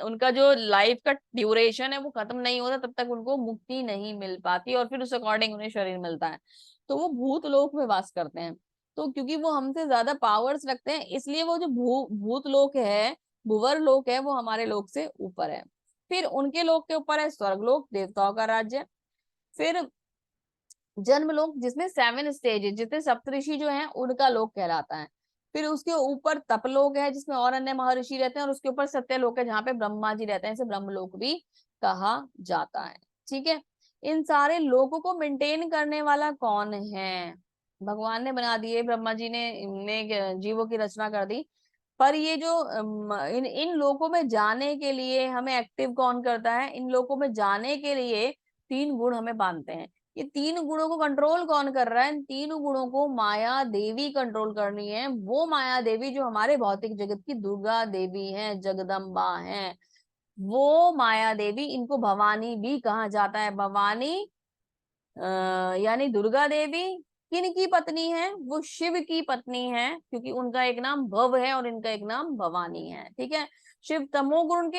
उनका जो लाइफ का ड्यूरेशन है वो खत्म नहीं होता तब तक उनको मुक्ति नहीं मिल पाती, और फिर उस अकॉर्डिंग उन्हें शरीर मिलता है। तो वो भूत लोक में वास करते हैं। तो क्योंकि वो हमसे ज्यादा पावर्स रखते हैं, इसलिए वो जो भूत लोक है, भूवर लोक है, वो हमारे लोक से ऊपर है। फिर उनके लोक के ऊपर है स्वर्ग लोक, देवताओं का राज्य। फिर जन्म लोक, जिसमें 7 स्टेज है, जिसमें सप्तऋषि जो है उनका लोक कहलाता है। फिर उसके ऊपर तपलोक है जिसमें और अन्य महर्षि रहते हैं, और उसके ऊपर सत्यलोक है जहाँ पे ब्रह्मा जी रहते हैं, इसे ब्रह्मलोक भी कहा जाता है। ठीक है। इन सारे लोकों को मेंटेन करने वाला कौन है? भगवान ने बना दिए, ब्रह्मा जी ने जीवों की रचना कर दी। पर ये जो इन इन लोकों में जाने के लिए हमें एक्टिव कौन करता है? इन लोकों में जाने के लिए 3 गुण हमें बांधते हैं। ये 3 गुणों को कंट्रोल कौन कर रहा है? इन 3 गुणों को माया देवी कंट्रोल करनी है। वो माया देवी जो हमारे भौतिक जगत की दुर्गा देवी है, जगदम्बा है। वो माया देवी, इनको भवानी भी कहा जाता है। भवानी यानी दुर्गा देवी किन की पत्नी है? वो शिव की पत्नी है, क्योंकि उनका एक नाम भव है और इनका एक नाम भवानी है। ठीक है। शिव तमोगुण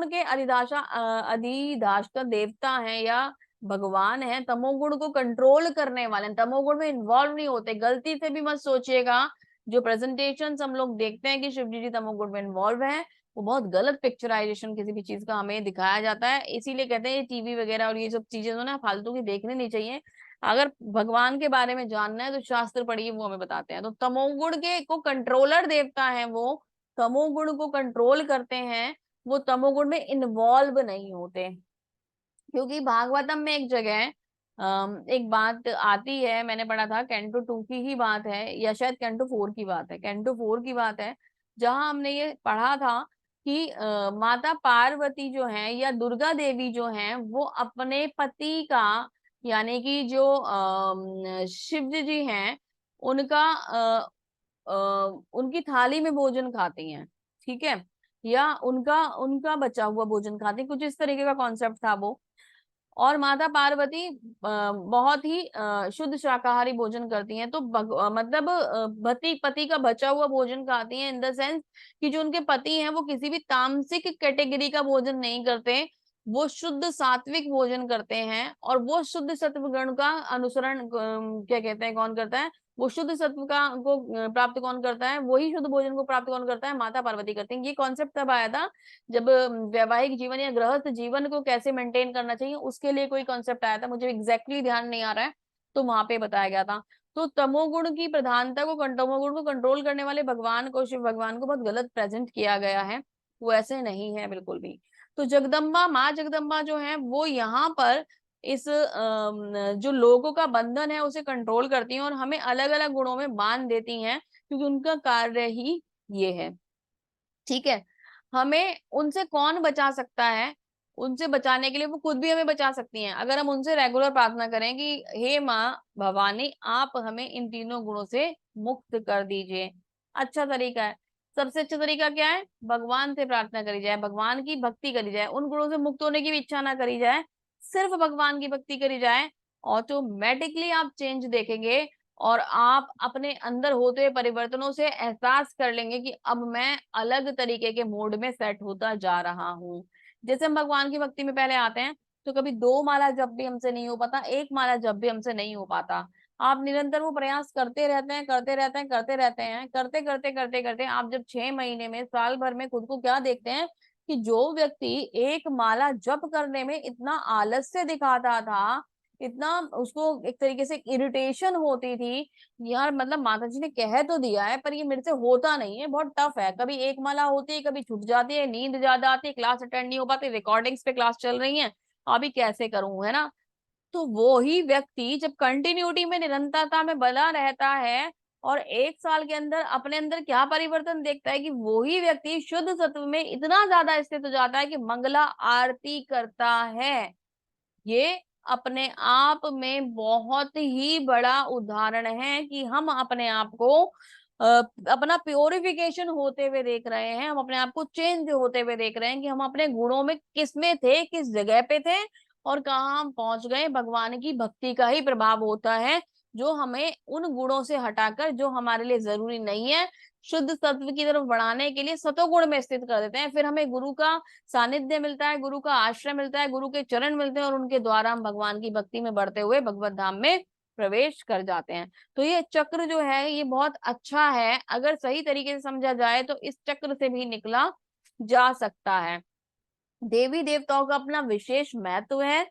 के अधिदाता देवता है या भगवान है। तमोगुण को कंट्रोल करने वाले, तमोगुण में इन्वॉल्व नहीं होते। गलती से भी मत सोचिएगा जो प्रेजेंटेशन हम लोग देखते हैं कि शिव जी तमोगुण में इन्वॉल्व है, वो बहुत गलत पिक्चराइजेशन किसी भी चीज का हमें दिखाया जाता है। इसीलिए कहते हैं ये टीवी वगैरह और ये सब चीजें जो ना फालतू की देखने नहीं चाहिए। अगर भगवान के बारे में जानना है तो शास्त्र पढ़िए, वो हमें बताते हैं। तो तमोगुण के को कंट्रोलर देवता है, वो तमोगुण को कंट्रोल करते हैं। वो तमोगुण में इन्वॉल्व नहीं होते। क्योंकि भागवतम में एक जगह एक बात आती है, मैंने पढ़ा था, कैंटो 2 की ही बात है या शायद कैंटो 4 की बात है, कैंटो 4 की बात है, जहां हमने ये पढ़ा था कि माता पार्वती जो है या दुर्गा देवी जो है वो अपने पति का, यानी कि जो शिव जी हैं उनका उनकी थाली में भोजन खाती हैं। ठीक है। या उनका उनका बचा हुआ भोजन खाती हैं, कुछ इस तरीके का कॉन्सेप्ट था वो। और माता पार्वती बहुत ही शुद्ध शाकाहारी भोजन करती हैं। तो मतलब पति का बचा हुआ भोजन खाती हैं, इन द सेंस कि जो उनके पति हैं वो किसी भी तामसिक कैटेगरी का भोजन नहीं करते, वो शुद्ध सात्विक भोजन करते हैं। और वो शुद्ध सत्व गण का अनुसरण क्या कहते हैं, कौन करता है? वो शुद्ध सत्व का को प्राप्त कौन करता है? वही शुद्ध भोजन को प्राप्त कौन करता है? माता पार्वती करती हैं। ये कॉन्सेप्ट तब आया था जब वैवाहिक जीवन या गृहस्थ जीवन को कैसे मेंटेन करना चाहिए उसके लिए कोई कॉन्सेप्ट आया था, मुझे एग्जैक्टली ध्यान नहीं आ रहा है। तो वहां पे बताया गया था। तो तमोगुण की प्रधानता को, तमोगुण को कंट्रोल करने वाले भगवान को, शिव भगवान को बहुत गलत प्रेजेंट किया गया है, वो ऐसे नहीं है बिल्कुल भी। तो जगदम्बा, माँ जगदम्बा जो है वो यहाँ पर इस जो लोगों का बंधन है उसे कंट्रोल करती हैं और हमें अलग अलग गुणों में बांध देती हैं, क्योंकि उनका कार्य ही ये है। ठीक है, हमें उनसे कौन बचा सकता है? उनसे बचाने के लिए वो खुद भी हमें बचा सकती हैं, अगर हम उनसे रेगुलर प्रार्थना करें कि हे माँ भवानी, आप हमें इन तीनों गुणों से मुक्त कर दीजिए। अच्छा तरीका है, सबसे अच्छा तरीका क्या है? भगवान से प्रार्थना करी जाए, भगवान की भक्ति करी जाए, उन गुणों से मुक्त होने की भी इच्छा ना करी जाए, सिर्फ भगवान की भक्ति करी जाए। ऑटोमेटिकली आप चेंज देखेंगे और आप अपने अंदर होते हुए परिवर्तनों से एहसास कर लेंगे कि अब मैं अलग तरीके के मोड में सेट होता जा रहा हूँ। जैसे हम भगवान की भक्ति में पहले आते हैं तो कभी 2 माला जप भी हमसे नहीं हो पाता, 1 माला जप भी हमसे नहीं हो पाता। आप निरंतर वो प्रयास करते रहते हैं, करते रहते हैं, करते रहते हैं, करते करते करते करते आप जब 6 महीने में, साल भर में खुद को क्या देखते हैं कि जो व्यक्ति 1 माला जप करने में इतना आलस्य दिखाता था, इतना उसको एक तरीके से इरिटेशन होती थी, यार मतलब माता जी ने कह तो दिया है पर ये मेरे से होता नहीं है, बहुत टफ है, कभी 1 माला होती है, कभी छूट जाती है, नींद ज्यादा आती है, क्लास अटेंड नहीं हो पाती, रिकॉर्डिंग्स पे क्लास चल रही है, अभी कैसे करूं, है ना? तो वो ही व्यक्ति जब कंटिन्यूटी में, निरंतरता में बना रहता है और 1 साल के अंदर अपने अंदर क्या परिवर्तन देखता है कि वो ही व्यक्ति शुद्ध सत्व में इतना ज्यादा स्थित हो जाता है कि मंगला आरती करता है। ये अपने आप में बहुत ही बड़ा उदाहरण है कि हम अपने आप को अ, अपना प्योरिफिकेशन होते हुए देख रहे हैं, हम अपने आप को चेंज होते हुए देख रहे हैं कि हम अपने गुणों में किस में थे, किस जगह पे थे और कहाँ हम पहुंच गए। भगवान की भक्ति का ही प्रभाव होता है जो हमें उन गुणों से हटाकर, जो हमारे लिए जरूरी नहीं है, शुद्ध सत्व की तरफ बढ़ाने के लिए सतोगुण में स्थित कर देते हैं। फिर हमें गुरु का सानिध्य मिलता है, गुरु का आश्रय मिलता है, गुरु के चरण मिलते हैं और उनके द्वारा हम भगवान की भक्ति में बढ़ते हुए भगवत धाम में प्रवेश कर जाते हैं। तो ये चक्र जो है ये बहुत अच्छा है, अगर सही तरीके से समझा जाए तो इस चक्र से भी निकला जा सकता है। देवी देवताओं का अपना विशेष महत्व है।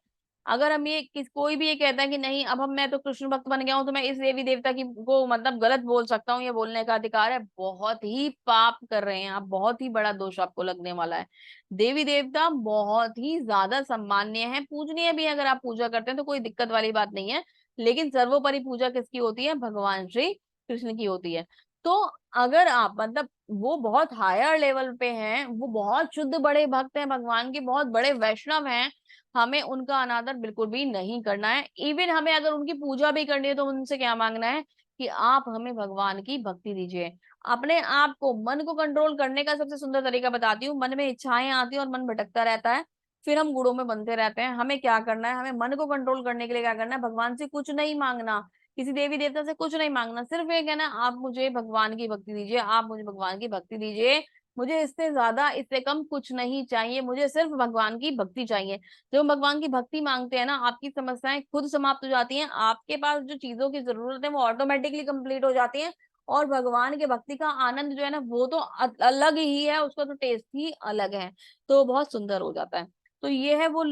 अगर हम ये कोई भी ये कहता है कि नहीं अब हम, मैं तो कृष्ण भक्त बन गया हूं तो मैं इस देवी देवता की को मतलब गलत बोल सकता हूँ, ये बोलने का अधिकार है, बहुत ही पाप कर रहे हैं आप, बहुत ही बड़ा दोष आपको लगने वाला है। देवी देवता बहुत ही ज्यादा सम्मान्य है, पूजनीय भी है, अगर आप पूजा करते हैं तो कोई दिक्कत वाली बात नहीं है, लेकिन सर्वोपरि पूजा किसकी होती है? भगवान श्री कृष्ण की होती है। तो अगर आप मतलब वो बहुत हायर लेवल पे हैं, वो बहुत शुद्ध बड़े भक्त हैं भगवान के, बहुत बड़े वैष्णव हैं, हमें उनका अनादर बिल्कुल भी नहीं करना है। इवन हमें अगर उनकी पूजा भी करनी है तो उनसे क्या मांगना है कि आप हमें भगवान की भक्ति दीजिए। अपने आप को, मन को कंट्रोल करने का सबसे सुंदर तरीका बताती हूँ। मन में इच्छाएं आती हैं और मन भटकता रहता है, फिर हम गुणों में बनते रहते हैं। हमें क्या करना है? हमें मन को कंट्रोल करने के लिए क्या करना है? भगवान से कुछ नहीं मांगना, किसी देवी देवता से कुछ नहीं मांगना, सिर्फ ये कहना आप मुझे भगवान की भक्ति दीजिए, आप मुझे भगवान की भक्ति दीजिए, मुझे इससे ज्यादा इससे कम कुछ नहीं चाहिए, मुझे सिर्फ भगवान की भक्ति चाहिए। जब हम भगवान की भक्ति मांगते हैं ना, आपकी समस्याएं खुद समाप्त हो जाती हैं, आपके पास जो चीजों की जरूरत है वो ऑटोमेटिकली कंप्लीट हो जाती है। और भगवान के भक्ति का आनंद जो है ना वो तो अलग ही है, उसका तो टेस्ट ही अलग है, तो बहुत सुंदर हो जाता है। तो ये है वो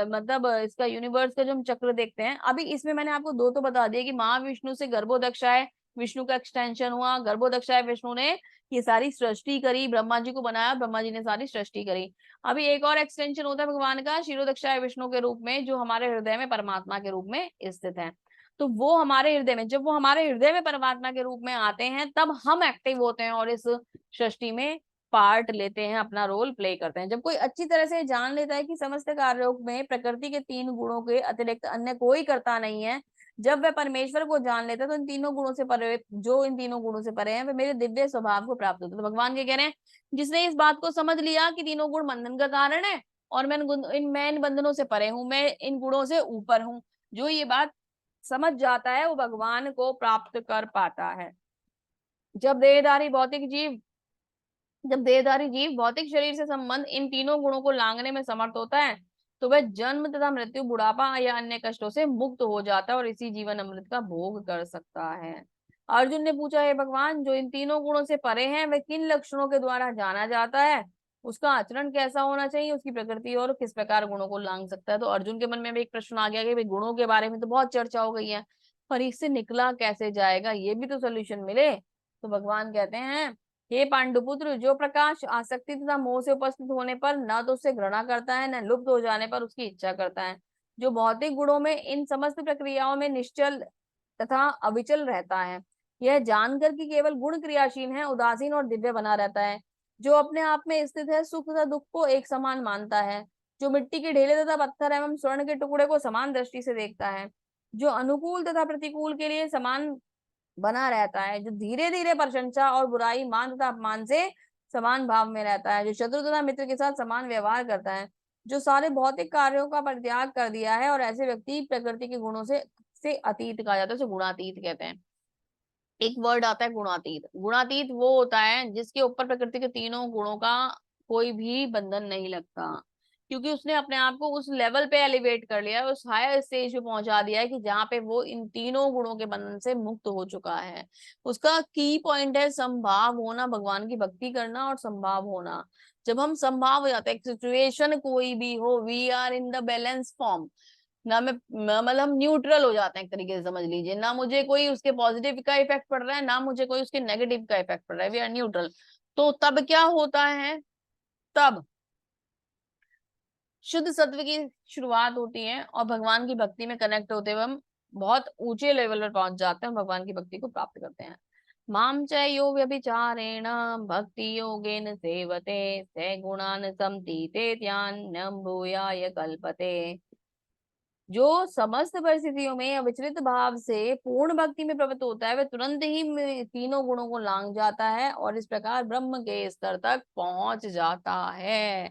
मतलब इसका यूनिवर्स का जो हम चक्र देखते हैं। अभी इसमें मैंने आपको दो तो बता दिया कि महाविष्णु से गर्भोदक्षाय विष्णु का एक्सटेंशन हुआ, गर्भोदक्षाय विष्णु ने ये सारी सृष्टि करी, ब्रह्मा जी को बनाया, ब्रह्मा जी ने सारी सृष्टि करी। अभी एक और एक्सटेंशन होता है भगवान का, क्षीरोदक्षाय विष्णु के रूप में, जो हमारे हृदय में परमात्मा के रूप में स्थित है। तो वो हमारे हृदय में, जब वो हमारे हृदय में परमात्मा के रूप में आते हैं तब हम एक्टिव होते हैं और इस सृष्टि में पार्ट लेते हैं, अपना रोल प्ले करते हैं। जब कोई अच्छी तरह से जान लेता है कि समस्त कार्यों में प्रकृति के 3 गुणों के अतिरिक्त अन्य कोई करता नहीं है, जब वह परमेश्वर को जान लेता है तो इन तीनों गुणों से परे, जो इन तीनों गुणों से परे हैं, वे मेरे दिव्य स्वभाव को प्राप्त होते हैं। तो भगवान ये कह रहे हैं, जिसने इस बात को समझ लिया कि तीनों गुण बंधन का कारण है और मैं इन बंधनों से परे हूं, मैं इन गुणों से ऊपर हूं, जो ये बात समझ जाता है वो भगवान को प्राप्त कर पाता है। जब देहधारी भौतिक जीव जब देहधारी जीव भौतिक शरीर से संबंध इन तीनों गुणों को लांघने में समर्थ होता है तो वह जन्म तथा मृत्यु, बुढ़ापा या अन्य कष्टों से मुक्त हो जाता है और इसी जीवन अमृत का भोग कर सकता है। अर्जुन ने पूछा, है भगवान, जो इन तीनों गुणों से परे हैं वह किन लक्षणों के द्वारा जाना जाता है? उसका आचरण कैसा होना चाहिए, उसकी प्रकृति और किस प्रकार गुणों को लांघ सकता है? तो अर्जुन के मन में भी एक प्रश्न आ गया कि भाई गुणों के बारे में तो बहुत चर्चा हो गई है, पर इससे निकला कैसे जाएगा, ये भी तो सोल्यूशन मिले। तो भगवान कहते हैं, हे पांडुपुत्र, जो प्रकाश आसक्ति तथा मोह से उपस्थित होने पर न तो उससे घृणा करता है, न लुप्त हो जाने पर उसकी इच्छा करता है, जो भौतिक गुणों में इन समस्त प्रक्रियाओं में निश्चल तथा अविचल रहता है, यह जानकर कि केवल गुण क्रियाशील है, उदासीन और दिव्य बना रहता है, जो अपने आप में स्थित है, सुख तथा दुख को एक समान मानता है, जो मिट्टी के ढेले तथा पत्थर एवं स्वर्ण के टुकड़े को समान दृष्टि से देखता है, जो अनुकूल तथा प्रतिकूल के लिए समान बना रहता है, जो धीरे धीरे प्रशंसा और बुराई, मान तथा अपमान से समान भाव में रहता है, जो शत्रु तथा मित्र के साथ समान व्यवहार करता है, जो सारे भौतिक कार्यों का परित्याग कर दिया है, और ऐसे व्यक्ति प्रकृति के गुणों से अतीत कहा जाता है, उसे गुणातीत कहते हैं। एक वर्ड आता है गुणातीत। गुणातीत वो होता है जिसके ऊपर प्रकृति के तीनों गुणों का कोई भी बंधन नहीं लगता, क्योंकि उसने अपने आप को उस लेवल पे एलिवेट कर लिया है, उस हायर स्टेज पे पहुंचा दिया है कि जहाँ पे वो इन तीनों गुणों के बंधन से मुक्त हो चुका है। उसका की पॉइंट है संभाव होना, भगवान की भक्ति करना और संभाव होना। जब हम संभाव हो जाते हैं, सिचुएशन कोई भी हो, we are in the balance form, ना मैं मतलब हम न्यूट्रल हो जाते हैं एक तरीके से, समझ लीजिए, ना मुझे कोई उसके पॉजिटिव का इफेक्ट पड़ रहा है, ना मुझे कोई उसके नेगेटिव का इफेक्ट पड़ रहा है, वी आर न्यूट्रल। तो तब क्या होता है, तब शुद्ध सत्व की शुरुआत होती है, और भगवान की भक्ति में कनेक्ट होते हुए हम बहुत ऊंचे लेवल पर पहुंच जाते हैं, भगवान की भक्ति को प्राप्त करते हैं। माम च यो व्यभिचारेण भक्ति योगेन सेवते स गुणान समतीते ध्यान भूयाय कल्पते। जो समस्त परिस्थितियों में अविचलित भाव से पूर्ण भक्ति में प्रवृत्त होता है, वह तुरंत ही तीनों गुणों को लांघ जाता है और इस प्रकार ब्रह्म के स्तर तक पहुंच जाता है।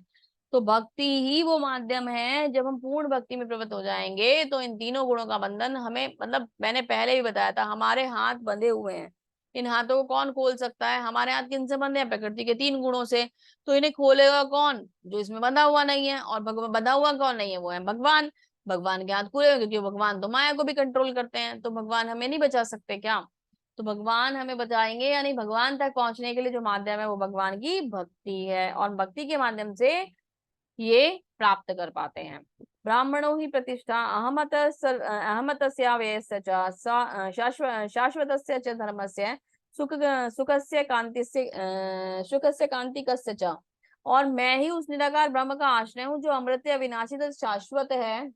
तो भक्ति ही वो माध्यम है, जब हम पूर्ण भक्ति में प्रवृत्त हो जाएंगे तो इन तीनों गुणों का बंधन हमें, मतलब मैंने पहले ही बताया था, हमारे हाथ बंधे हुए हैं। इन हाथों को कौन खोल सकता है? हमारे हाथ किन से बंधे हैं? प्रकृति के तीन गुणों से। तो इन्हें खोलेगा कौन? जो इसमें बंधा हुआ नहीं है। और भगवान बंधा हुआ कौन नहीं है? वो है भगवान। भगवान के हाथ खुले, क्योंकि भगवान तो माया को भी कंट्रोल करते हैं, तो भगवान हमें नहीं बचा सकते क्या? तो भगवान हमें बचाएंगे, यानी भगवान तक पहुंचने के लिए जो माध्यम है वो भगवान की भक्ति है, और भक्ति के माध्यम से ये प्राप्त कर पाते हैं। ब्राह्मणों ही प्रतिष्ठा अहमतस्यावेश्य च शाश्वतस्य च धर्मस्य सुख सुखस्य कांतिस्य सुखस्य कांतिकस्य च। और मैं ही उस निराकार ब्रह्म का आश्रय हूँ, जो अमृत अविनाशी तथा शाश्वत है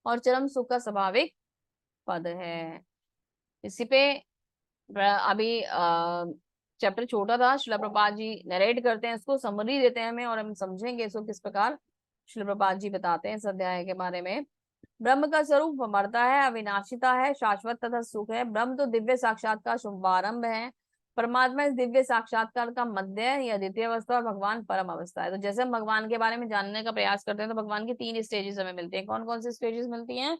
और चरम सुख का स्वाभाविक पद है। इसी पे अभी चैप्टर छोटा था, श्रील प्रभुपाद जी नरेट करते हैं इसको, समरी देते हैं हमें, और हम समझेंगे इसको किस प्रकार। श्रील प्रभुपाद जी बताते हैं इस अध्याय के बारे में। ब्रह्म का स्वरूप अमरता है, अविनाशिता है, शाश्वत तथा सुख है। ब्रह्म तो दिव्य साक्षात्कार शुभारंभ है। परमात्मा इस दिव्य साक्षात्कार का मध्य या द्वितीय अवस्था, और भगवान परम अवस्था है। तो जैसे हम भगवान के बारे में जानने का प्रयास करते हैं, तो भगवान की तीन स्टेजेस हमें मिलती हैं। कौन कौन सी स्टेजेस मिलती हैं?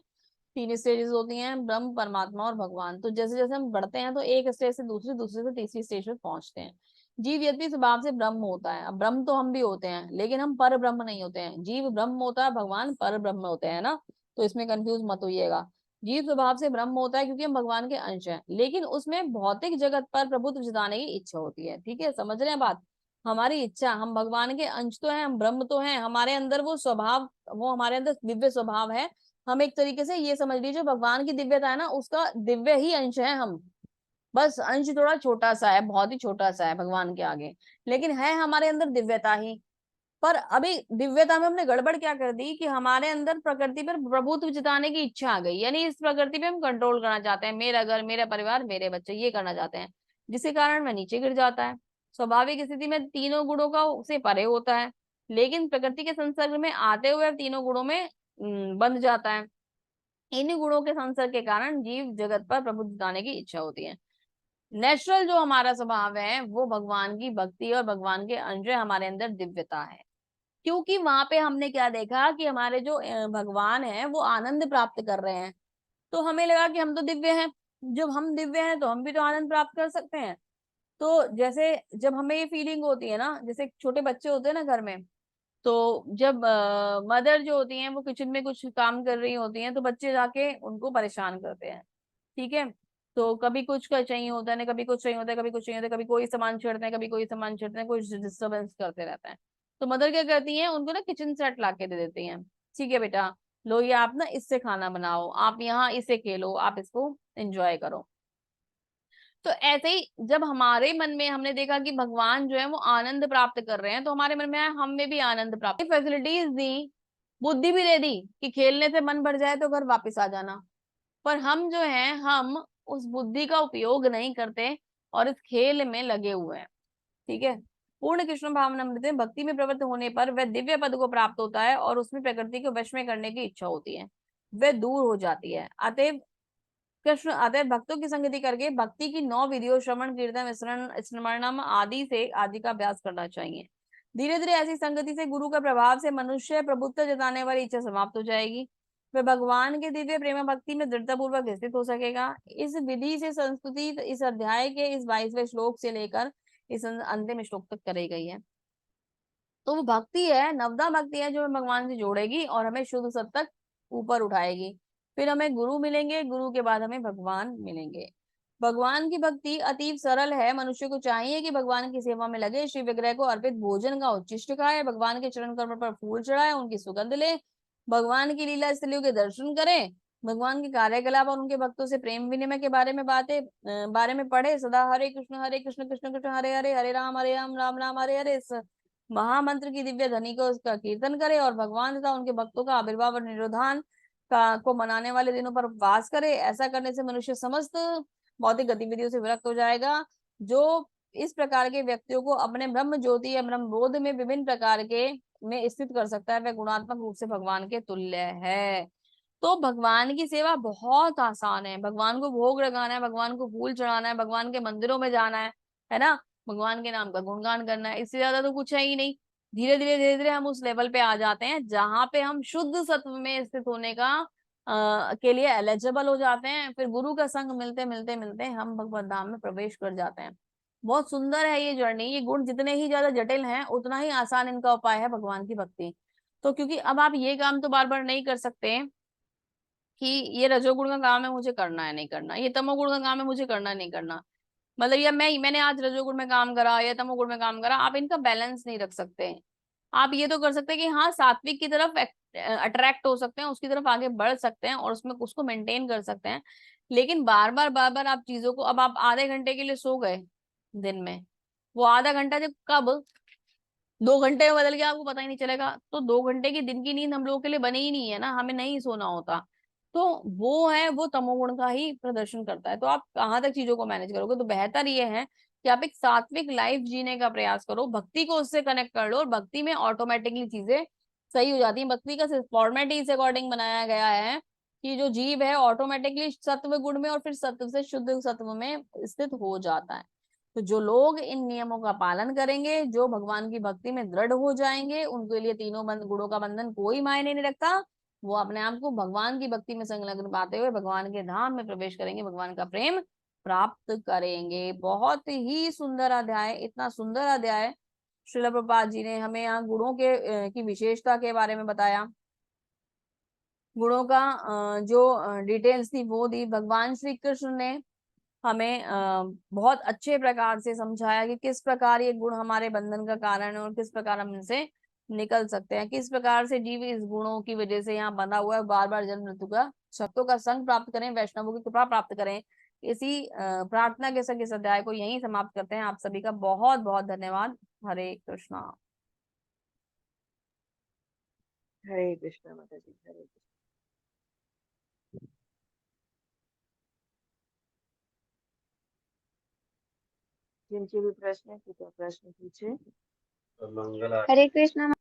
तीन स्टेजेस होती हैं, ब्रह्म, परमात्मा और भगवान। तो जैसे जैसे हम बढ़ते हैं तो एक स्टेज से दूसरी, दूसरी से तीसरी स्टेज पे पहुंचते हैं। जीव यद्यपि स्वभाव से ब्रह्म होता है, अब ब्रह्म तो हम भी होते हैं, लेकिन हम पर ब्रह्म नहीं होते हैं। जीव ब्रह्म होता है, भगवान पर ब्रह्म होते हैं ना, तो इसमें कंफ्यूज मत होइएगा। जीव स्वभाव से ब्रह्म होता है क्योंकि हम भगवान के अंश हैं, लेकिन उसमें भौतिक जगत पर प्रभुत्व जताने की इच्छा होती है। ठीक है, समझ रहे हैं बात? हमारी इच्छा, हम भगवान के अंश तो हैं, हम ब्रह्म तो हैं, हमारे अंदर वो स्वभाव, वो हमारे अंदर दिव्य स्वभाव है। हम एक तरीके से ये समझ लीजिए, भगवान की दिव्यता है ना, उसका दिव्य ही अंश है हम। बस अंश थोड़ा छोटा सा है, बहुत ही छोटा सा है भगवान के आगे, लेकिन है हमारे अंदर दिव्यता ही। पर अभी दिव्यता में हमने गड़बड़ क्या कर दी कि हमारे अंदर प्रकृति पर प्रभुत्व जताने की इच्छा आ गई, यानी इस प्रकृति पे हम कंट्रोल करना चाहते हैं, मेरा घर, मेरा परिवार, मेरे बच्चे, ये करना चाहते हैं, जिसके कारण वह नीचे गिर जाता है। स्वाभाविक स्थिति में तीनों गुणों का से परे होता है, लेकिन प्रकृति के संसर्ग में आते हुए तीनों गुणों में बंध जाता है। इन गुणों के संसर्ग के कारण जीव जगत पर प्रभुत्व जताने की इच्छा होती है। नेचुरल जो हमारा स्वभाव है वो भगवान की भक्ति और भगवान के अंश, हमारे अंदर दिव्यता है। क्योंकि वहां पे हमने क्या देखा कि हमारे जो भगवान है वो आनंद प्राप्त कर रहे हैं, तो हमें लगा कि हम तो दिव्य हैं, जब हम दिव्य हैं तो हम भी तो आनंद प्राप्त कर सकते हैं। तो जैसे जब हमें ये फीलिंग होती है ना, जैसे छोटे बच्चे होते हैं ना घर में, तो जब मदर जो होती हैं वो किचन में कुछ काम कर रही होती हैं, तो बच्चे जाके उनको परेशान करते हैं। ठीक है, तो कभी कुछ का चाहिए होता है ना, कभी कुछ चाहिए होता है, कभी कुछ चाहिए होता है, कभी कोई सामान छेड़ते हैं, कभी कोई सामान छेड़ते हैं, कुछ डिस्टर्बेंस करते रहते हैं। तो मदर क्या करती है, उनको ना किचन सेट ला के दे देती हैं। ठीक है बेटा, लो ये आप ना इससे खाना बनाओ, आप यहाँ इसे खेलो, आप इसको एंजॉय करो। तो ऐसे ही जब हमारे मन में हमने देखा कि भगवान जो है वो आनंद प्राप्त कर रहे हैं, तो हमारे मन में आया हम में भी आनंद प्राप्त, फैसिलिटीज दी, बुद्धि भी दे दी कि खेलने से मन भर जाए तो घर वापस आ जाना। पर हम जो है हम उस बुद्धि का उपयोग नहीं करते और इस खेल में लगे हुए हैं। ठीक है। पूर्ण कृष्ण भावनामृत में भक्ति में प्रवृत्त होने पर वह दिव्य पद को प्राप्त होता है और उसमें प्रकृति को वश में करने की इच्छा होती है, वह दूर हो जाती है। अतएव कृष्ण अतः भक्तों की संगति करके भक्ति की 9 विधियों श्रवण कीर्तन स्मरणम आदि से आदि का अभ्यास करना चाहिए। धीरे धीरे ऐसी संगति से गुरु का प्रभाव से मनुष्य प्रभुत्व जताने वाली इच्छा समाप्त हो जाएगी, वह भगवान के दिव्य प्रेम भक्ति में दृढ़ता पूर्वक स्थित हो सकेगा। इस विधि से संस्तुति इस अध्याय के इस 22वें श्लोक से लेकर इस अंतिम श्लोक तक करी गई है। तो वो भक्ति है, नवदा भक्ति है, जो हमें भगवान से जोड़ेगी और हमें शुद्ध सत तक ऊपर उठाएगी। फिर हमें गुरु मिलेंगे, गुरु के बाद हमें भगवान मिलेंगे। भगवान की भक्ति अतीव सरल है, मनुष्य को चाहिए कि भगवान की सेवा में लगे, श्री विग्रह को अर्पित भोजन का उच्चिष्ट खाए, भगवान के चरण कमल पर फूल चढ़ाए, उनकी सुगंध ले, भगवान की लीला स्थलियों के दर्शन करें, भगवान के कार्यकलाप और उनके भक्तों से प्रेम विनिमय के बारे में पढ़े, सदा हरे कृष्ण कृष्ण कृष्ण हरे हरे, हरे राम राम राम हरे हरे महामंत्र की दिव्य ध्वनि को उसका कीर्तन करे और भगवान तथा उनके भक्तों का आविर्भाव और निरोधान का को मनाने वाले दिनों पर उपवास करे। ऐसा करने से मनुष्य समस्त भौतिक गतिविधियों से विरक्त हो जाएगा। जो इस प्रकार के व्यक्तियों को अपने ब्रह्म ज्योति या ब्रह्म बोध में विभिन्न प्रकार के में स्थित कर सकता है, वह गुणात्मक रूप से भगवान के तुल्य है। तो भगवान की सेवा बहुत आसान है, भगवान को भोग लगाना है, भगवान को फूल चढ़ाना है, भगवान के मंदिरों में जाना है ना, भगवान के नाम का गुणगान करना है, इससे ज्यादा तो कुछ है ही नहीं। धीरे धीरे हम उस लेवल पे आ जाते हैं जहां पे हम शुद्ध सत्व में स्थित होने का के लिए एलिजिबल हो जाते हैं। फिर गुरु का संग मिलते मिलते मिलते हम भगवत धाम में प्रवेश कर जाते हैं। बहुत सुंदर है ये जर्नी। ये गुण जितने ही ज्यादा जटिल हैं उतना ही आसान इनका उपाय है भगवान की भक्ति। तो क्योंकि अब आप ये काम तो बार बार नहीं कर सकते कि ये रजोगुण का काम है मुझे करना है नहीं करना, ये तमोगुण का काम है मुझे करना है नहीं करना, मतलब या मैंने आज रजोगुण में काम करा या तमोगुण में काम करा, आप इनका बैलेंस नहीं रख सकते। आप ये तो कर सकते हैं कि हाँ सात्विक की तरफ अट्रैक्ट हो सकते हैं, उसकी तरफ आगे बढ़ सकते हैं और उसमें उसको मेंटेन कर सकते हैं। लेकिन बार बार आप चीजों को, अब आप आधे घंटे के लिए सो गए दिन में, वो आधा घंटा जब कब 2 घंटे में बदल गया आपको पता ही नहीं चलेगा। तो 2 घंटे की दिन की नींद हम लोगों के लिए बनी ही नहीं है ना, हमें नहीं सोना होता। तो वो है, वो तमोगुण का ही प्रदर्शन करता है। तो आप कहाँ तक चीजों को मैनेज करोगे, तो बेहतर ये है कि आप एक सात्विक लाइफ जीने का प्रयास करो, भक्ति को उससे कनेक्ट कर लो और भक्ति में ऑटोमेटिकली चीजें सही हो जाती है। भक्ति का फॉर्मेट ही इस अकॉर्डिंग बनाया गया है कि जो जीव है ऑटोमेटिकली सत्व गुण में और फिर सत्व से शुद्ध सत्व में स्थित हो जाता है। तो जो लोग इन नियमों का पालन करेंगे, जो भगवान की भक्ति में दृढ़ हो जाएंगे, उनके लिए तीनों गुणों का बंधन कोई मायने नहीं रखता। वो अपने आप को भगवान की भक्ति में संलग्न पाते हुए भगवान के धाम में प्रवेश करेंगे, भगवान का प्रेम प्राप्त करेंगे। बहुत ही सुंदर अध्याय, इतना सुंदर अध्याय श्रील प्रभुपाद जी ने हमें यहाँ गुणों के की विशेषता के बारे में बताया, गुणों का जो डिटेल्स थी वो दी। भगवान श्री कृष्ण ने हमें बहुत अच्छे प्रकार से समझाया कि किस प्रकार ये गुण हमारे बंधन का कारण है और किस प्रकार हम इनसे निकल सकते हैं, किस प्रकार से जीव इस गुणों की वजह से यहाँ बंधा हुआ है, बार बार जन्म मृत्यु का शक्तों का संग प्राप्त करें, वैष्णवों की कृपा प्राप्त करें। इसी प्रार्थना के संग इस अध्याय को यहीं समाप्त करते हैं। आप सभी का बहुत बहुत धन्यवाद। हरे कृष्णा। हरे कृष्णा माता जी, हरे कृष्णा। जिनके भी प्रश्न है कृपया प्रश्न पूछे। हरे कृष्णा।